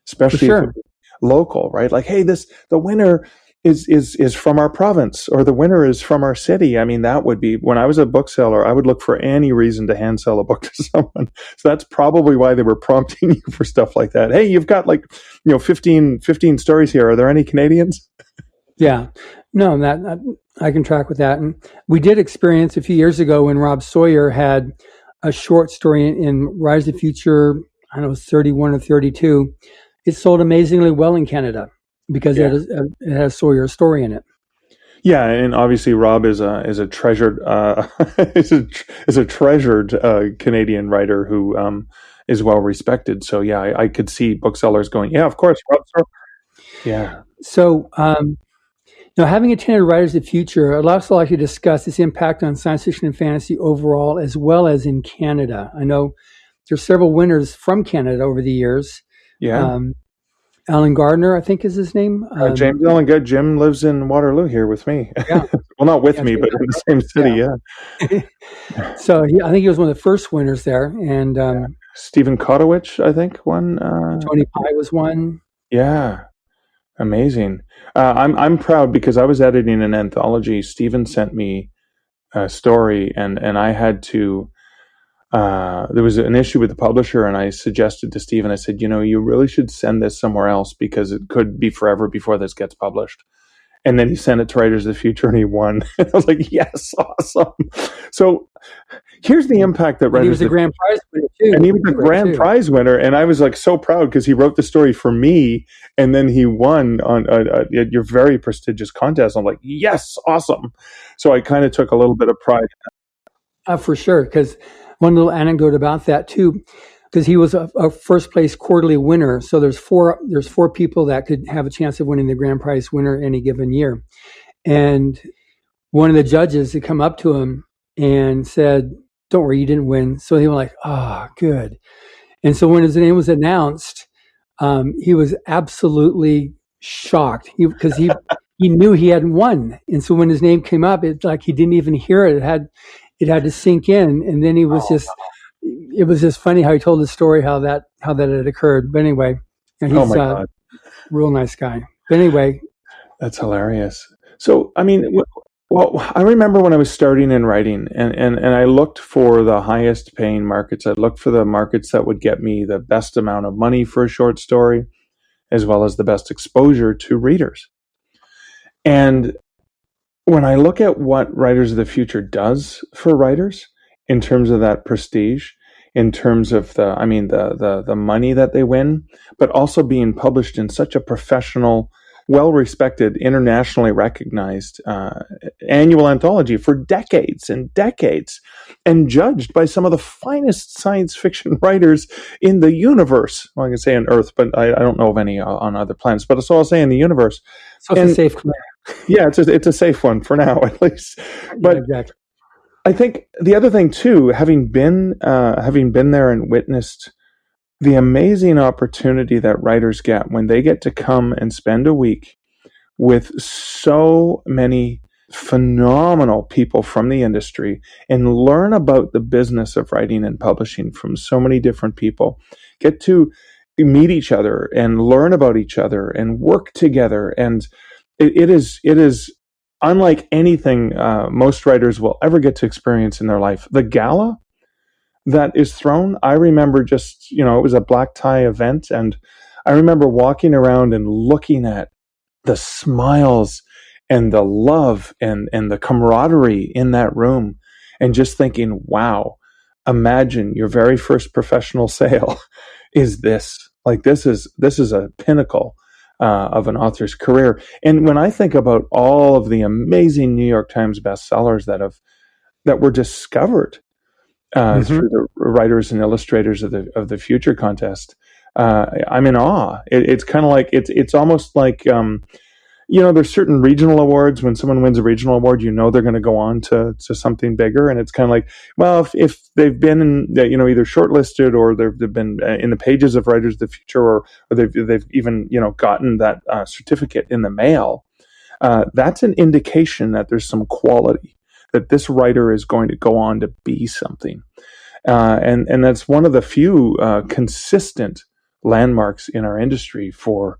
especially if it's local, right? Like, hey, the winner is from our province, or the winner is from our city. I mean, that would be, when I was a bookseller, I would look for any reason to hand sell a book to someone. So that's probably why they were prompting you for stuff like that. Hey, you've got 15 stories here. Are there any Canadians? Yeah, no, that I can track with that. And we did experience a few years ago when Rob Sawyer had a short story in Rise of the Future, I don't know, 31 or 32. It sold amazingly well in Canada, because it has Sawyer's story in it. Yeah, and obviously Rob is a treasured is a treasured Canadian writer who is well respected. So yeah, I could see booksellers going, yeah, of course, Rob. Yeah. So now, having attended Writers of the Future, I'd also like to discuss its impact on science fiction and fantasy overall, as well as in Canada. I know there's several winners from Canada over the years. Yeah. Alan Gardner, I think is his name. James Allen Good. Jim lives in Waterloo here with me. Yeah. Well, not with me, but in the same city. Yeah. So I think he was one of the first winners there, and Stephen Kotowicz, I think, won. Tony Pye was one. Yeah, amazing. I'm proud because I was editing an anthology. Stephen sent me a story, and I had to. There was an issue with the publisher, and I suggested to Stephen, I said, you really should send this somewhere else because it could be forever before this gets published. And then he sent it to Writers of the Future, and he won. I was like, yes, awesome. So here's the impact that Writers. He was a grand prize winner too. And he was a grand prize winner, and I was like so proud because he wrote the story for me, and then he won on your very prestigious contest. I'm like, yes, awesome. So I kind of took a little bit of pride. For sure, because one little anecdote about that too, because he was a first place quarterly winner. So there's four people that could have a chance of winning the grand prize winner any given year. And one of the judges had come up to him and said, "Don't worry, you didn't win." So he was like, "Oh, good." And so when his name was announced, he was absolutely shocked because he knew he hadn't won. And so when his name came up, it's like he didn't even hear it. It had to sink in, and then he was it was just funny how he told the story, how that had occurred. But anyway, and he's a real nice guy. But anyway. That's hilarious. So, I mean, well, I remember when I was starting in writing and I looked for the highest paying markets. I looked for the markets that would get me the best amount of money for a short story, as well as the best exposure to readers. And when I look at what Writers of the Future does for writers in terms of that prestige, in terms of the money that they win, but also being published in such a professional, well-respected, internationally recognized annual anthology for decades and decades, and judged by some of the finest science fiction writers in the universe. Well, I can say on Earth, but I don't know of any on other planets. But so I'll say in the universe. So it's a safe claim. Yeah, it's a safe one for now, at least. But yeah, exactly. I think the other thing too, having been there and witnessed the amazing opportunity that writers get when they get to come and spend a week with so many phenomenal people from the industry and learn about the business of writing and publishing from so many different people, get to meet each other and learn about each other and work together. And it is unlike anything most writers will ever get to experience in their life. The gala that is thrown, I remember just, it was a black tie event, and I remember walking around and looking at the smiles and the love and the camaraderie in that room, and just thinking, wow, imagine your very first professional sale is this. Like, this is a pinnacle of an author's career. And when I think about all of the amazing New York Times bestsellers that were discovered through the Writers and Illustrators of the Future contest, I'm in awe. It's kind of like it's almost like there's certain regional awards. When someone wins a regional award, they're going to go on to something bigger, and it's kind of like, well, if they've been either shortlisted or they've been in the pages of Writers of the Future, or they've even gotten that certificate in the mail, that's an indication that there's some quality, that this writer is going to go on to be something. And that's one of the few consistent landmarks in our industry for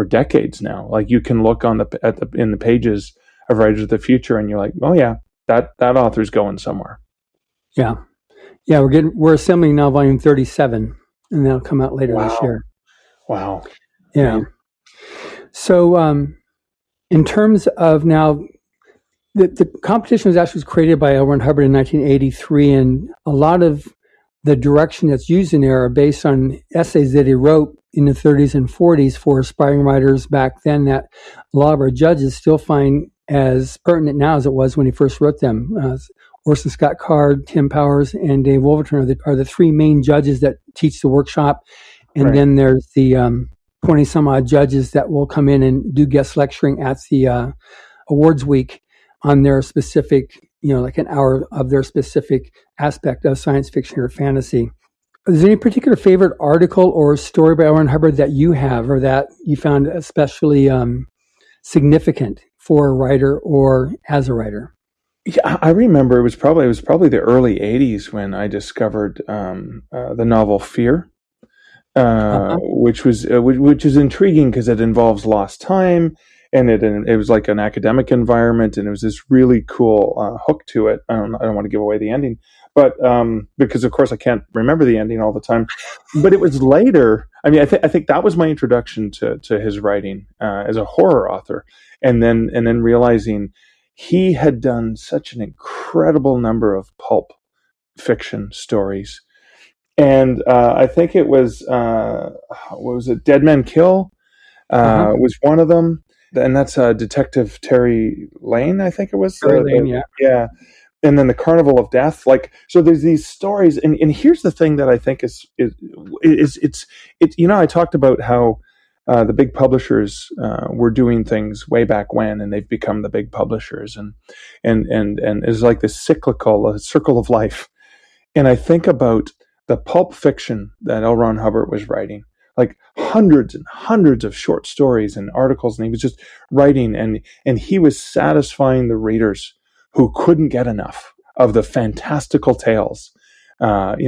decades now. Like, you can look in the pages of Writers of the Future and you're like, oh yeah, that author's going somewhere. Yeah. We're assembling now volume 37, and that'll come out later this year. Wow. Yeah. So in terms of now, the competition was created by L. Ron Hubbard in 1983, and a lot of the direction that's used in there are based on essays that he wrote in the 30s and 40s for aspiring writers back then, that a lot of our judges still find as pertinent now as it was when he first wrote them. Orson Scott Card, Tim Powers, and Dave Wolverton are the three main judges that teach the workshop. And then there's the 20-some-odd judges that will come in and do guest lecturing at the awards week on their specific, like an hour of their specific aspect of science fiction or fantasy. Is there any particular favorite article or story by L. Ron Hubbard that you have, or that you found especially significant for a writer or as a writer? Yeah, I remember it was probably the early 80s when I discovered the novel Fear, which is intriguing because it involves lost time, and it was like an academic environment, and it was this really cool hook to it. I don't want to give away the ending, but because of course I can't remember the ending all the time. But it was later. I mean, I think that was my introduction to his writing as a horror author, and then realizing he had done such an incredible number of pulp fiction stories. And I think it was, what was it? Dead Men Kill was one of them. And that's Detective Terry Lane, I think it was. Terry Lane, yeah. Yeah. And then The Carnival of Death. So there's these stories. And here's the thing that I think is I talked about how the big publishers were doing things way back when, and they've become the big publishers. And it's like this cyclical circle of life. And I think about the pulp fiction that L. Ron Hubbard was writing, like hundreds and hundreds of short stories and articles, and he was just writing, and he was satisfying the readers who couldn't get enough of the fantastical tales,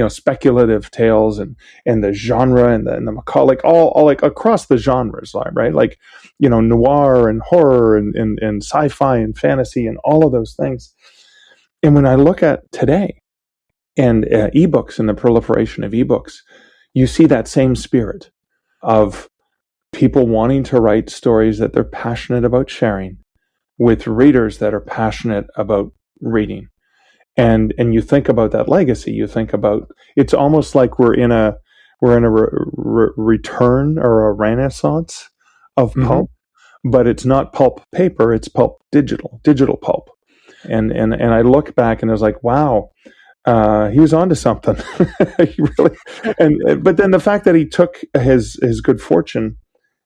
speculative tales, and the genre and the macabre, like all like across the genres, right? Like, noir and horror and sci-fi and fantasy and all of those things. And when I look at today and ebooks and the proliferation of ebooks, you see that same spirit of people wanting to write stories that they're passionate about sharing with readers that are passionate about reading. And you think about that legacy. You think about, it's almost like we're in a return or a renaissance of pulp, but it's not pulp paper, it's pulp digital pulp. And I look back and I was like, wow, he was onto something. He really, but then the fact that he took his good fortune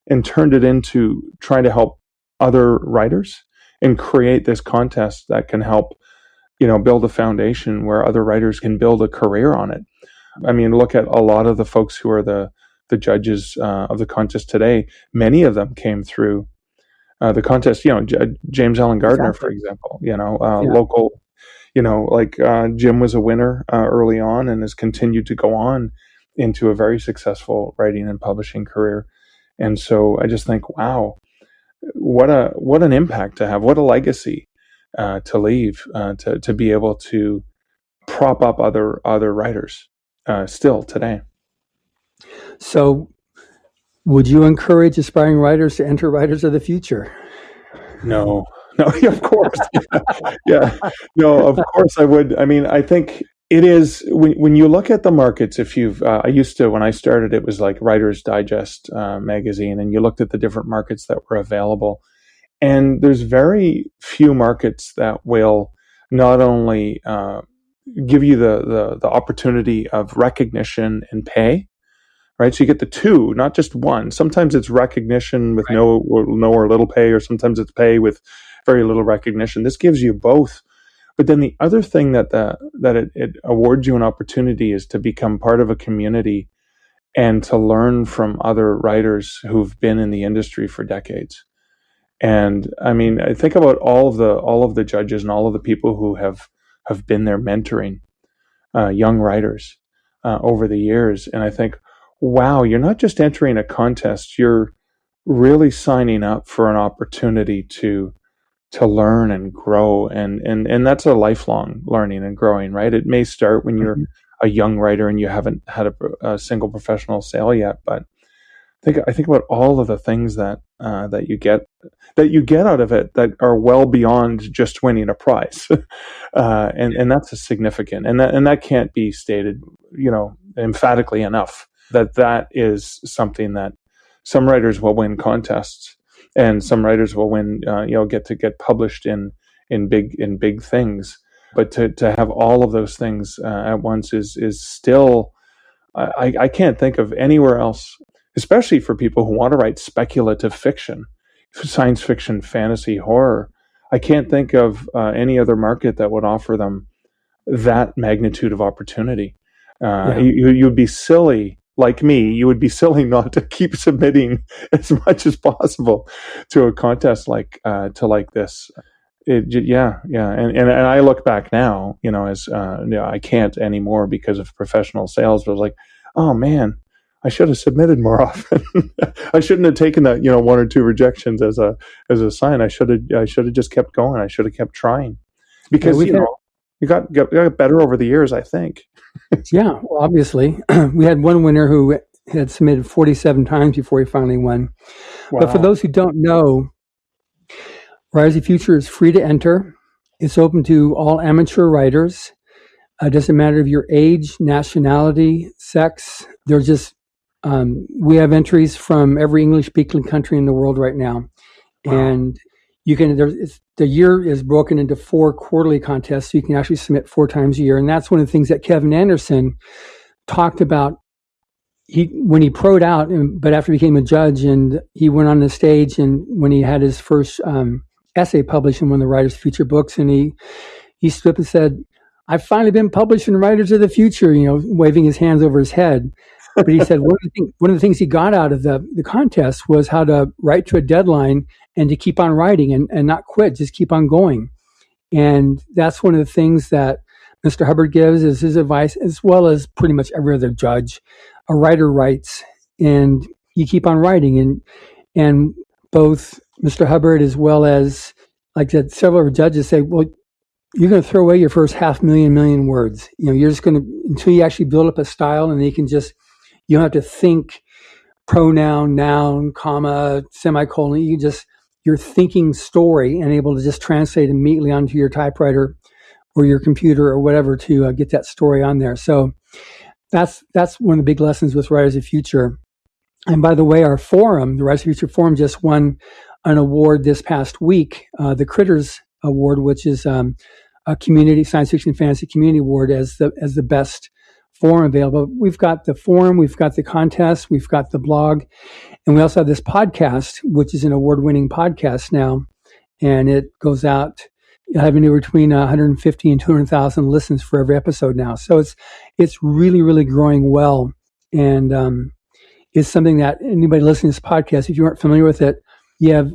and turned it into trying to help other writers and create this contest that can help, build a foundation where other writers can build a career on it. I mean, look at a lot of the folks who are the judges of the contest today. Many of them came through the contest. James Allen Gardner, exactly. For example. Local. Jim was a winner early on and has continued to go on into a very successful writing and publishing career. And so I just think, wow, what an impact to have, what a legacy to leave, to be able to prop up other writers still today. So would you encourage aspiring writers to enter Writers of the Future? No, of course. Yeah. No, of course I would. I mean, I think it is, when you look at the markets, I used to, when I started, it was like Writer's Digest magazine, and you looked at the different markets that were available. And there's very few markets that will not only give you the opportunity of recognition and pay, right? So you get the two, not just one. Sometimes it's recognition with no or little pay, or sometimes it's pay with very little recognition. This gives you both. But then the other thing that it awards you an opportunity is to become part of a community and to learn from other writers who've been in the industry for decades. And I mean, I think about all of the judges and all of the people who have been there mentoring young writers over the years. And I think, wow, you're not just entering a contest, you're really signing up for an opportunity to learn and grow. And that's a lifelong learning and growing, right? It may start when you're a young writer and you haven't had a single professional sale yet, but I think about all of the things that you get out of it that are well beyond just winning a prize, and that's a significant, and that can't be stated, emphatically enough. That is something that some writers will win contests, and some writers will win, get published in big things. But to have all of those things at once is still, I can't think of anywhere else, especially for people who want to write speculative fiction, science fiction, fantasy, horror. I can't think of any other market that would offer them that magnitude of opportunity. You'd be silly, like me, you would be silly not to keep submitting as much as possible to a contest like this. And I look back now, as I can't anymore because of professional sales, but I was like, oh man, I should have submitted more often. I shouldn't have taken that, one or two rejections as a sign. I should have just kept going. I should have kept trying, because you got better over the years, I think. Yeah, well, obviously, we had one winner who had submitted 47 times before he finally won. Wow. But for those who don't know, Writers of the Future is free to enter. It's open to all amateur writers. It doesn't matter if your age, nationality, sex. They're just we have entries from every English-speaking country in the world right now, and you can. The year is broken into 4 quarterly contests, so you can actually submit 4 times a year, and that's one of the things that Kevin Anderson talked about. When he pro'd out, but after he became a judge, and he went on the stage, and when he had his first essay published in one of the Writers of the Future books, and he stood up and said, "I've finally been published in Writers of the Future," waving his hands over his head. But he said one of the things he got out of the contest was how to write to a deadline and to keep on writing and not quit, just keep on going. And that's one of the things that Mr. Hubbard gives as his advice, as well as pretty much every other judge. A writer writes, and you keep on writing. And both Mr. Hubbard, as well as, like I said, several of our judges say, well, you're going to throw away your first 500,000 words. You're just going to, until you actually build up a style, and then you don't have to think pronoun, noun, comma, semicolon. You're thinking story and able to just translate immediately onto your typewriter or your computer or whatever to get that story on there. So that's one of the big lessons with Writers of the Future. And by the way, our forum, the Writers of the Future forum, just won an award this past week, the Critters Award, which is a community science fiction fantasy community award as the best forum available. We've got the forum, we've got the contest, we've got the blog, and we also have this podcast, which is an award-winning podcast now, and it goes out having between 150 and 200,000 listens for every episode now. So it's really, really growing well, and it's something that anybody listening to this podcast, if you aren't familiar with it, you have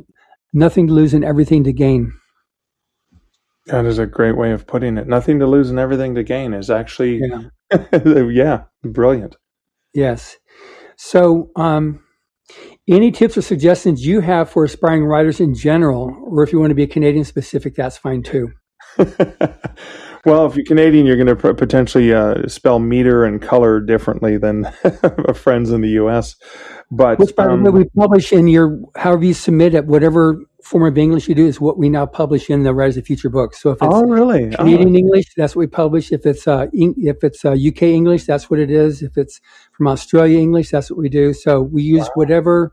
nothing to lose and everything to gain. That is a great way of putting it. Nothing to lose and everything to gain is actually, yeah, brilliant. Yes. So, any tips or suggestions you have for aspiring writers in general, or if you want to be a Canadian specific, that's fine too. Well, if you're Canadian, you're going to potentially spell meter and color differently than friends in the U.S. But which, by the way, we publish in however you submit it, whatever form of English you do, is what we now publish in the Writers of the Future books. So if it's Canadian English, that's what we publish. If it's UK English, that's what it is. If it's from Australia English, that's what we do. So we use whatever's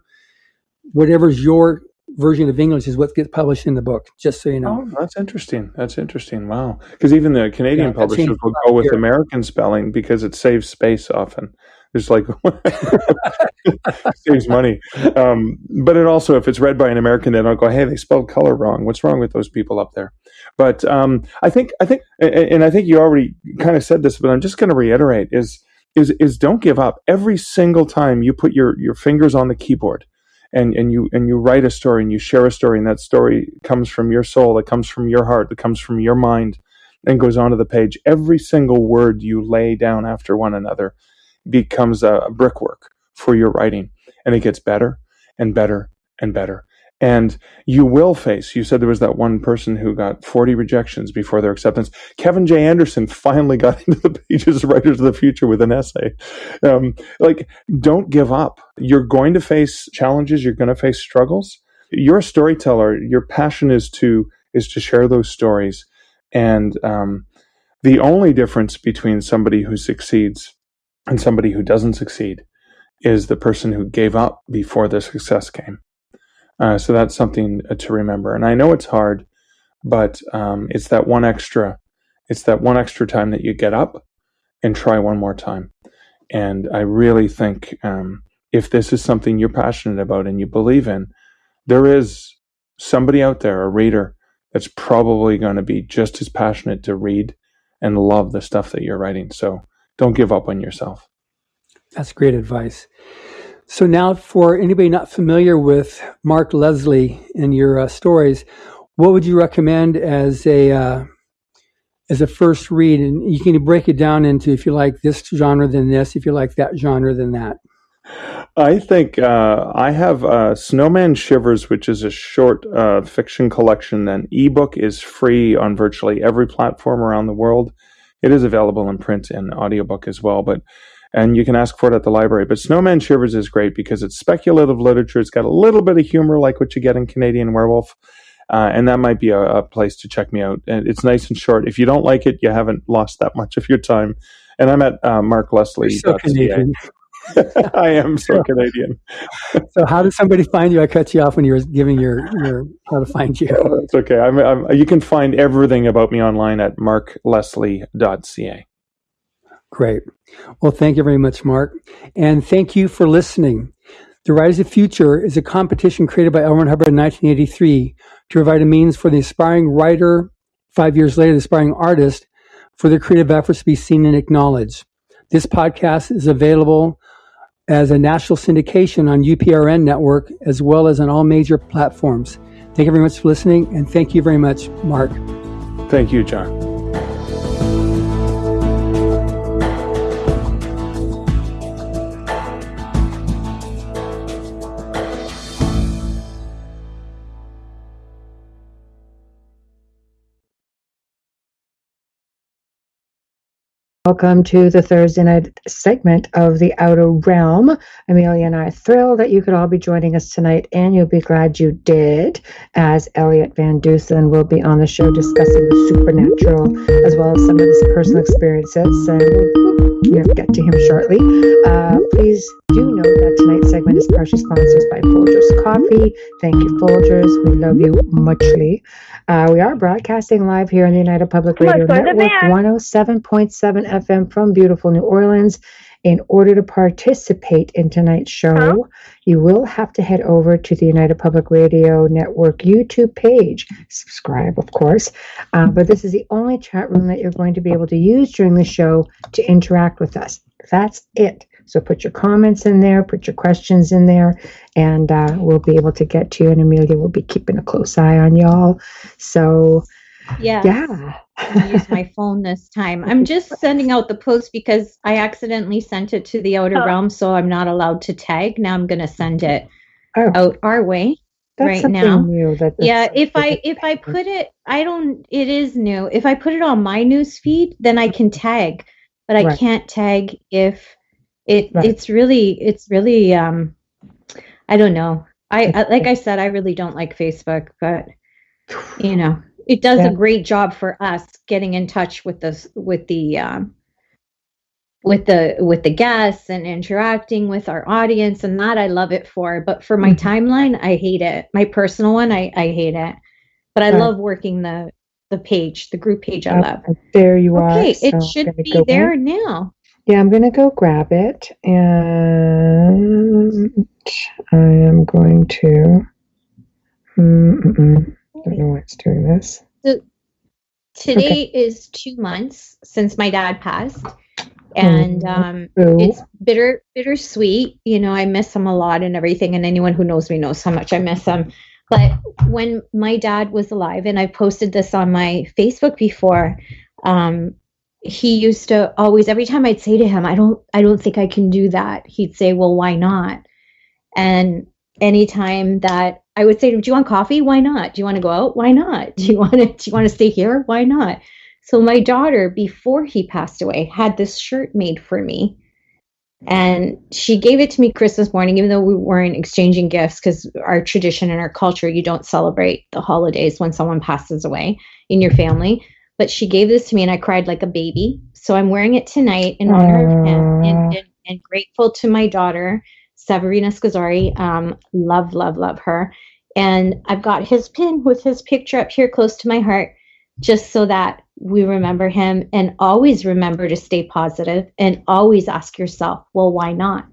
your version of English is what gets published in the book, just so you know. Oh, that's interesting. Wow. Because even the Canadian publishers will go with American spelling because it saves space often. It's like saves money. But it also, if it's read by an American, then I'll go, hey, they spelled color wrong. What's wrong with those people up there? But I think you already kind of said this, but I'm just going to reiterate is don't give up. Every single time you put your fingers on the keyboard and you write a story and you share a story, and that story comes from your soul, it comes from your heart, it comes from your mind, and goes onto the page. Every single word you lay down after one another becomes a brickwork for your writing, and it gets better and better and better. And you will face, you said there was that one person who got 40 rejections before their acceptance. Kevin J. Anderson finally got into the pages of Writers of the Future with an essay. Don't give up. You're going to face challenges. You're going to face struggles. You're a storyteller. Your passion is to share those stories. And the only difference between somebody who succeeds and somebody who doesn't succeed is the person who gave up before the success came. So that's something to remember. And I know it's hard, but it's that one extra time that you get up and try one more time. And I really think if this is something you're passionate about and you believe in, there is somebody out there, a reader, that's probably going to be just as passionate to read and love the stuff that you're writing. So don't give up on yourself. That's great advice. So now, for anybody not familiar with Mark Leslie and your stories, what would you recommend as a first read? And you can break it down into, if you like this genre, then this. If you like that genre, then that. I think I have Snowman Shivers, which is a short fiction collection. An ebook is free on virtually every platform around the world. It is available in print and audiobook as well, and you can ask for it at the library. But Snowman Shivers is great because it's speculative literature. It's got a little bit of humor like what you get in Canadian Werewolf, and that might be a place to check me out. And it's nice and short. If you don't like it, you haven't lost that much of your time. And I'm at markleslie.ca. So Canadian. I am so Canadian. So how does somebody find you? I cut you off when you were giving your how to find you. Oh, that's okay. You can find everything about me online at markleslie.ca. Great. Well, thank you very much, Mark. And thank you for listening. The Writers of the Future is a competition created by L. Ron Hubbard in 1983 to provide a means for the aspiring writer, 5 years later, the aspiring artist, for their creative efforts to be seen and acknowledged. This podcast is available as a national syndication on UPRN network, as well as on all major platforms. Thank you very much for listening, and thank you very much, Mark. Thank you, John. Welcome to the Thursday night segment of The Outer Realm. Amelia and I are thrilled that you could all be joining us tonight, and you'll be glad you did, as Elliot Van Dusen will be on the show discussing the supernatural as well as some of his personal experiences. And get to him shortly. Please do note that tonight's segment is partially sponsored by Folgers Coffee. Thank you, Folgers. We love you muchly. We are broadcasting live here on the United Public Radio Network, 107.7 FM from beautiful New Orleans. In order to participate in tonight's show, you will have to head over to the United Public Radio Network YouTube page. Subscribe, of course. But this is the only chat room that you're going to be able to use during the show to interact with us. That's it. So put your comments in there, put your questions in there, and we'll be able to get to you. And Amelia will be keeping a close eye on y'all. So, yeah. I'll use my phone this time. I'm just sending out the post because I accidentally sent it to the Outer Realm, so I'm not allowed to tag. Now I'm going to send it out our way right now. New if I put it, it is new. If I put it on my news feed, then I can tag, but I can't tag if it's really I don't know. I like I said, I really don't like Facebook, but it does a great job for us getting in touch with the guests and interacting with our audience, and that I love it for. But for my timeline, I hate it. My personal one, I hate it. But I love working the page, the group page. I love. There you are. Okay, it should be there now. Yeah, I'm going to go grab it, and I am going to. I don't know why it's doing this. So today is 2 months since my dad passed, and it's bittersweet. I miss him a lot and everything, and anyone who knows me knows how much I miss him. But when my dad was alive, and I posted this on my Facebook before, he used to always, every time I'd say to him, I don't think I can do that, he'd say, well, why not? And anytime that I would say to him, do you want coffee? Why not? Do you want to go out? Why not? Do you want to stay here? Why not? So my daughter, before he passed away, had this shirt made for me. And she gave it to me Christmas morning, even though we weren't exchanging gifts, because our tradition and our culture, you don't celebrate the holidays when someone passes away in your family. But she gave this to me, and I cried like a baby. So I'm wearing it tonight in honor of him, and grateful to my daughter, Severina Scazzari. Love her. And I've got his pin with his picture up here close to my heart, just so that we remember him, and always remember to stay positive, and always ask yourself, well, why not?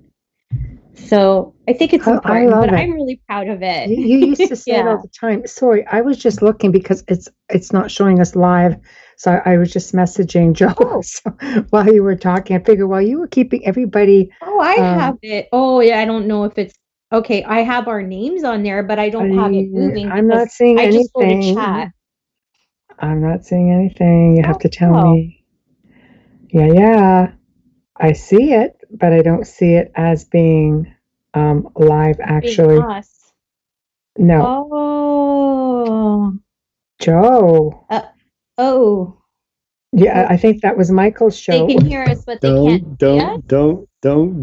So I think it's important, but I'm really proud of it. You used to say it all the time. Sorry, I was just looking because it's not showing us live. So I was just messaging Joe while you were talking. I figured while you were keeping everybody. Oh, I have it. Oh, yeah. I don't know if it's okay. I have our names on there, but I don't have it moving. I'm not seeing anything. Just go to chat. I'm not seeing anything. You have to tell me. Yeah. I see it, but I don't see it as being live, actually. Being us. No. Oh. Joe. Yeah, I think that was Michael's show. They can hear us, but they can't. Don't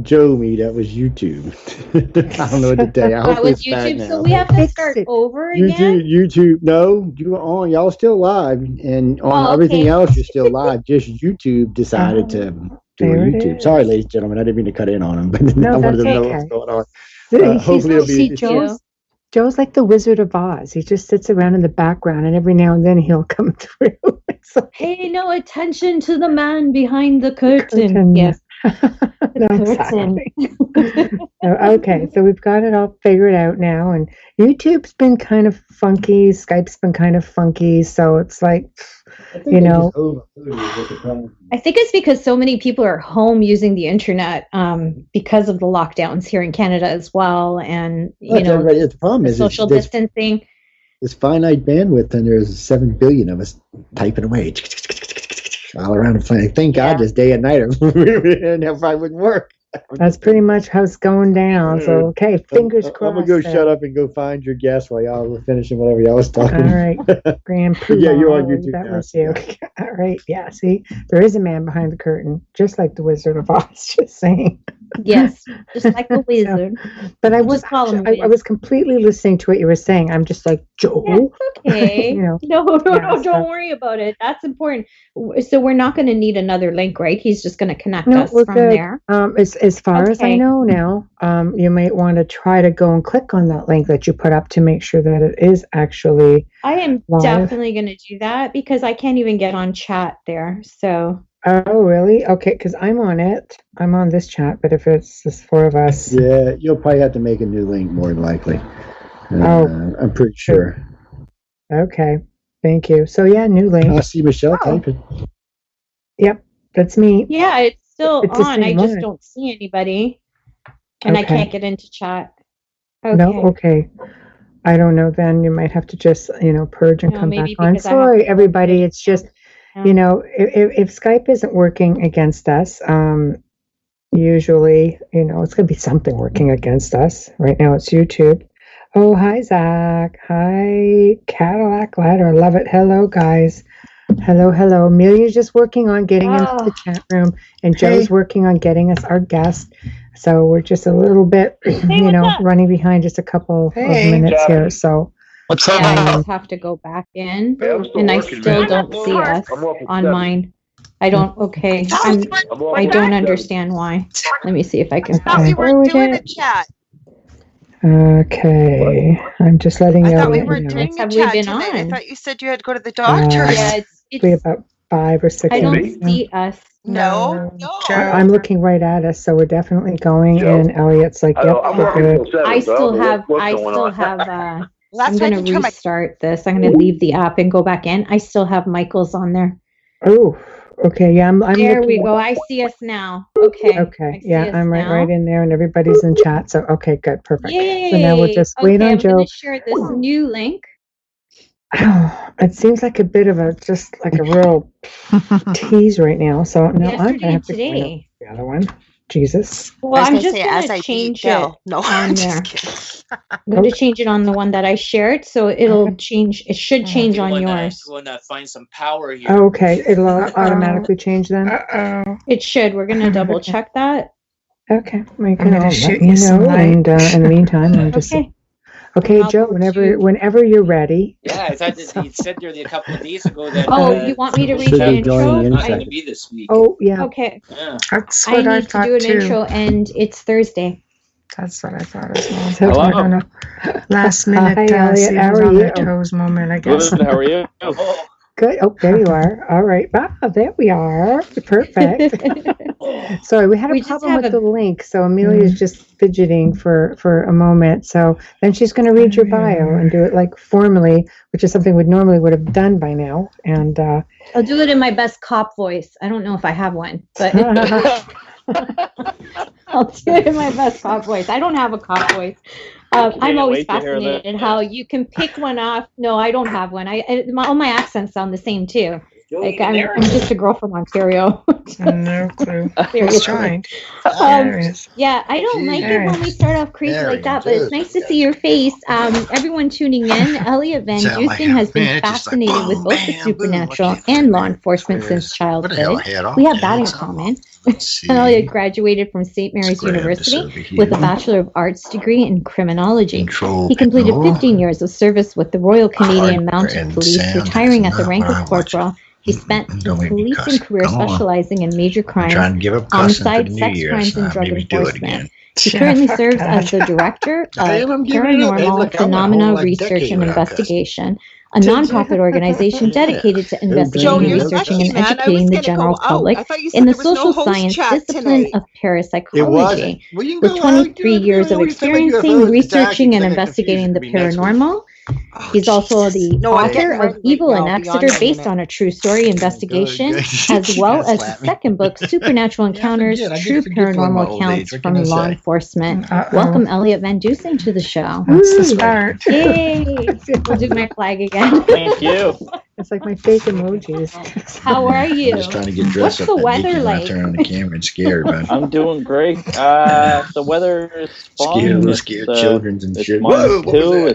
Joe me. That was YouTube. I don't know what to tell you. That was YouTube, so we have to start over again? YouTube. No, y'all still live, and on everything else, you're still live. Just YouTube decided to do YouTube. Sorry, ladies and gentlemen, I didn't mean to cut in on them, but I wanted to know what's going on. Hopefully it'll be... Joe's like the Wizard of Oz. He just sits around in the background, and every now and then he'll come through. Pay no attention to the man behind the curtain. Yes. Okay, so we've got it all figured out now, and YouTube's been kind of funky, Skype's been kind of funky, so it's like, I think it's because so many people are home using the internet because of the lockdowns here in Canada as well, and the problem is social distancing. There's finite bandwidth, and there's 7 billion of us typing away all around the planet. Thank God, this day and night, and that probably wouldn't work. That's pretty much how it's going down. So, okay, fingers crossed. I'm going to go shut up and go find your guest while y'all were finishing whatever y'all was talking. All right, Graham. Yeah, you're on YouTube. That was you. All right, yeah. See, there is a man behind the curtain, just like the Wizard of Oz. Just saying. Yes, just like a wizard. But I was completely listening to what you were saying. I'm just like, Joe. That's okay. No, don't worry about it. That's important. So we're not going to need another link, right? He's just going to connect us from there. As far as I know now, you might want to try to go and click on that link that you put up to make sure that it is actually I am live. Definitely going to do that because I can't even get on chat there. So. Oh, really? Okay, because I'm on it. I'm on this chat, but if it's just 4 of us. Yeah, you'll probably have to make a new link more than likely. I'm pretty sure. Okay, thank you. So, yeah, new link. I see Michelle typing. Yep, that's me. Yeah, it's still on. I just don't see anybody. And I can't get into chat. Okay. No, okay. I don't know then. You might have to just, purge and come back on. Sorry, everybody. It's just... if Skype isn't working against us, usually, it's going to be something working against us. Right now it's YouTube. Oh, hi, Zach. Hi, Cadillac Ladder. Love it. Hello, guys. Hello. Amelia's just working on getting into the chat room, and Joe's working on getting us our guest. So we're just a little bit, running behind just a couple of minutes here. So. What's up? I just have to go back in, and I still don't see us on mine. I don't. Okay, I don't understand why. Let me see if I can. I thought we were doing a chat. Okay, I'm just letting you know. I thought we were doing a chat tonight. I thought you said you had to go to the doctor. Yeah, it's about 5 or 6. I don't see us. No. I'm looking right at us, so we're definitely going. And Elliot's like, "Yep, we're good." I still have. I'm going to restart this. I'm going to leave the app and go back in. I still have Michael's on there. Oh, okay. Yeah, I'm there we go. I see us now. Okay. Yeah, I'm right in there, and everybody's in chat. So, okay, good. Perfect. Yay. So now we'll just wait on Joe. I'm going to share this new link. Oh, it seems like a bit of a real tease right now. So now I'm going to have to clean up the other one. Jesus. Well, I'm just going to change it on there. I'm going to change it on the one that I shared, so it'll change. It should change on yours. Going to find some power here. Oh, okay, it'll automatically change then. It should. We're going to double check that. Okay, I'm going to shoot you know, and in the meantime, I'm just. Okay, Joe. Whenever you're ready. Yeah, I thought that you said there a couple of days ago that. You want me to read the intro? Not going to be this week. Oh yeah. Okay. Yeah. That's what I thought too. I need to do an intro, and it's Thursday. That's what I thought as well. So I don't know. Last minute, Elliot, how are you? Toes moment, I guess. Good. How are you? Good. Oh, there you are. All right. Wow, there we are. Perfect. Sorry, we had a problem with the link, so Amelia's just fidgeting for a moment. So then she's going to read your bio and do it like formally, which is something we normally would have done by now. And I'll do it in my best cop voice. I don't know if I have one, but I'll do it in my best cop voice. I don't have a cop voice. I'm always fascinated how you can pick one off. No, I don't have one. All my accents sound the same too. Like I'm just a girl from Ontario. No clue. It's trying. Yeah, I don't like it when we start off crazy like that, but it's nice to see your face. Everyone tuning in, Elliot Van Dusen has been fascinated with both the supernatural and law enforcement since childhood. We have that in common. Elliot graduated from St. Mary's University with a Bachelor of Arts degree in criminology. He completed 15 years of service with the Royal Canadian Mounted Police, retiring at the rank of corporal. He spent his policing career specializing in major crimes, homicide, sex crimes, and drug enforcement. He currently serves as the director of Paranormal Phenomena Research and Investigation, a nonprofit organization dedicated to investigating, researching, and educating the general public in the social science discipline of parapsychology. With 23 years of experiencing, researching, and investigating the paranormal, he's also the author of Evil in Exeter, based on a true story investigation, as well as the second book, Supernatural Encounters, True Paranormal Accounts from Law Enforcement. Welcome, Elliot Van Dusen, to the show. That's the start. Yay! I'll do my flag again. Thank you. It's like my fake emojis. How are you? I'm just trying to get dressed What's up. The weather like? Turn on the camera and scared, man. I'm doing great. The weather is fine. Scared children and shit. Whoa, too.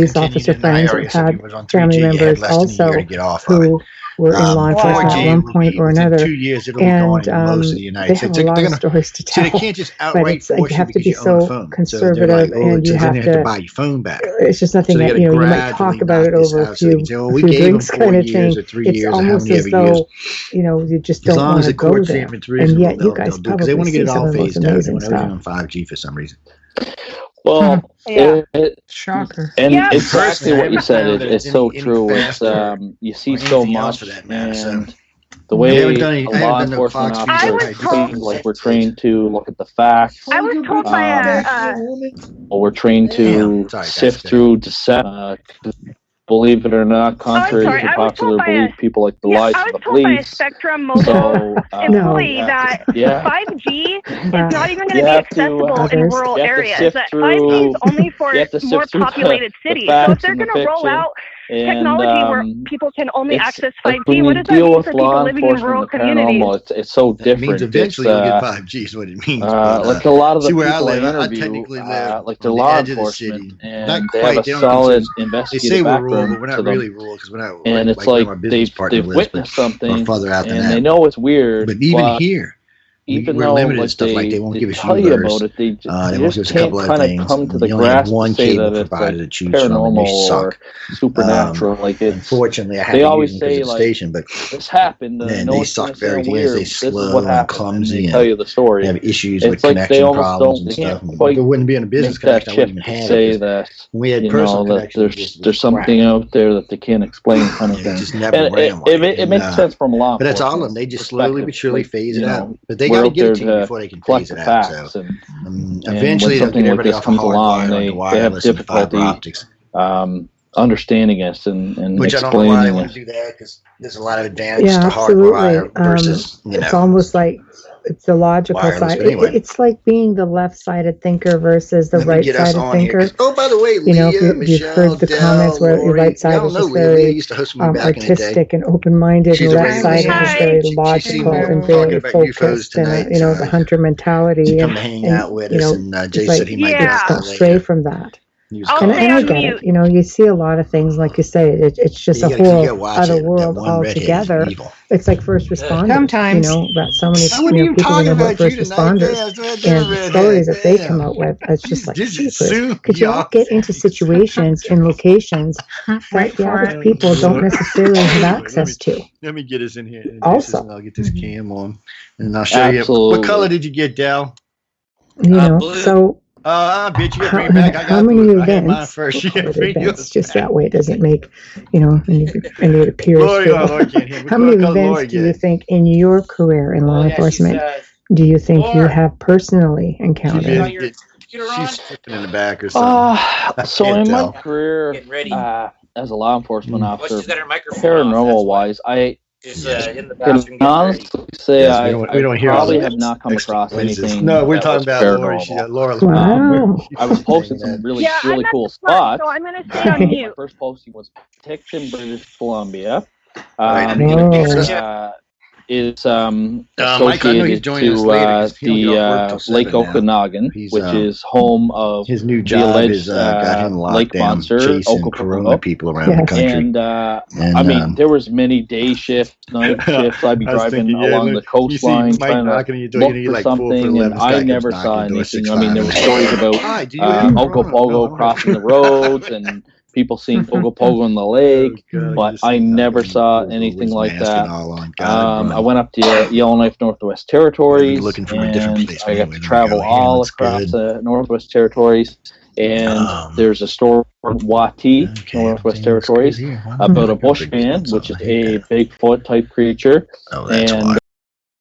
police officer friends who had family members also who were in law enforcement at one point or another. 2 years, it'll be gone in most of the United States. They have a lot of stories to tell. So they can't just but outright force you have to be because you own a so phone. conservative, So like, and you have to buy your phone back. It's just nothing that you might talk about it over a few drinks kind of thing. It's almost as though you just don't want to go there, and yet you guys probably see some of the most amazing stuff. on 5G for some reason. Well, shocker. And Yeah. exactly what you said. It's so any true. faster It's you see or so anything else much, for that matter, so. and the way I haven't done any- a I haven't law done no enforcement clock I speed. was told- seems like we're trained to look at the facts. I was told by We're trained to Sorry, sift guys. through deception. Believe it or not, contrary sorry, to I was popular told by belief, people like the lies I of was the told by a police. Spectrum Mobile So, employee you have that to- yeah. 5G is not even going You to be have to, accessible in rural you have to areas. sift That through- 5G is only for you have to sift more through the- populated the cities. So if facts they're and the going to roll fiction. out And, technology where people can only it's access like 5G, when what you does that deal mean with for people law living in enforcement rural and the paranormal, communities? it's so That means different. eventually It's, you'll get 5G is what it means. like a lot of the see where I people live, I interview, technically live like they're on the law edge of the enforcement, city. and Not they quite, have they a don't solid consider- They investigative say we're rural, background but we're to not them. really rural because we're not. And it's where like my business partner they've lives, witnessed but something, or farther out than and that. they know it's weird. But even but here, even we're though limited to like stuff like they won't give us tell you universe. about it, they They won't just give us a can't couple of kind of things. come to the You only have grasp one to say cable that it's provider like to choose from, and paranormal they or suck. supernatural. Like it's Unfortunately, I had they to always use them because say of the like station, but this happened. man, no they one's gonna suck say very I'm good. weird. They This is slow what and happened. clumsy And they and tell you the story. They have issues It's with like they connection almost problems don't. and They stuff. can't If quite it wouldn't be in a business make that connection, I shift wouldn't even to have say it. that When we had you personal know that connections, there's something out there that they can't explain, kind of It thing. just never And ran right. it makes sense from a law But that's all of them. enforcement They just slowly but surely perspective. phase Like, it you out. know, But they we're got to out get there it to you to before they can collect phase the it out. facts, So and eventually when they'll something get like everybody this off a comes hard along, wire they onto have wireless and fiber difficulty optics. understanding us and Which I don't know why they explaining want it. to do that because there's a lot of advantages Yeah, to hardwire absolutely. versus, It's almost like it's the logical wireless. side. But anyway, It's like being the left-sided thinker versus the let me get us right-sided on here. thinker. 'Cause- oh, by the way, You know, if Leah, you've Michelle, heard the Dell, comments where the Lori, right side y'all is know just Leah. Leah very used to host me back in the day. artistic and open-minded, She's and a the left regular side is listener. just very She's logical seen and talking very about UFOs focused, and tonight. you know, the hunter She mentality, come and to hang out with you us, know, and it's Jay like said he might you get just us don't on stray later. from that. He was I'll And calling stay I on get me. it. mute. You know, you see a lot of things, like you say, it's just You a gotta whole watch other it. That world one redhead is altogether. evil. It's like first responders. Sometimes. You know, about so many I wasn't even people talking know about about you first tonight. responders Damn, so that's and a the redhead. stories that they Damn. come out with. It's just like Did you jeepers. sue? Because you all get into situations and locations Wait that the for average it. people don't necessarily have access to. Let me get us in here. Also. And I'll get this cam on, and I'll show you. Absolutely. What color did you get, Dell? You know, blue. so Bitch, you got to how, bring it back. I how got many blue. I had mine events first. You got to recorded bring events yours just back. that way doesn't make, you know, and it appears Lori, to. Lori can't hear me. How What many color Lori events do you get? think in your career in law enforcement do you think you have personally She encountered? did. She's flipping in the back or something. So can't in my tell. career Getting ready. as a law enforcement Well, officer, she's got her microphone paranormal off, wise, I that's why. She's in the can bathroom getting ready. honestly say Yes, I we don't hear probably all have that not come extra across noises. anything No, we're that talking was about Lori. She paranormal. got Laura. Wow. I was posting some really Yeah, I'm really at cool the front, spots. so I'm going to stay on My mute. first posting was Picton, British Columbia. Right, Um, Whoa. is Mike, I know he's associated joining us to later. 'Cause he don't get off work till Lake 7 now. Okanagan, He's, which is home of His new the job alleged is got him locked lake down, monster, chasing Okopogo. corona people around Yeah. the country. And And, I mean, there was many day shifts, night shifts. I'd be I was driving thinking, yeah, along look, the coastline you see Mike trying to knocking on your door, look you for like 4 foot something, 11 and guy I comes never knocking saw on the door, anything. 6'5". I mean, there were stories about Hi, do you have Okopogo crossing the roads and people seeing Ogopogo in the lake, but I never saw anything like that. I went up to Yellowknife Northwest Territories, looking from a different place I got anyway. to There we travel go. all Looks across good. the Northwest Territories. And there's a store in Wati, Northwest Territories, about a bushman, which is a Bigfoot type creature. Oh, that's and why.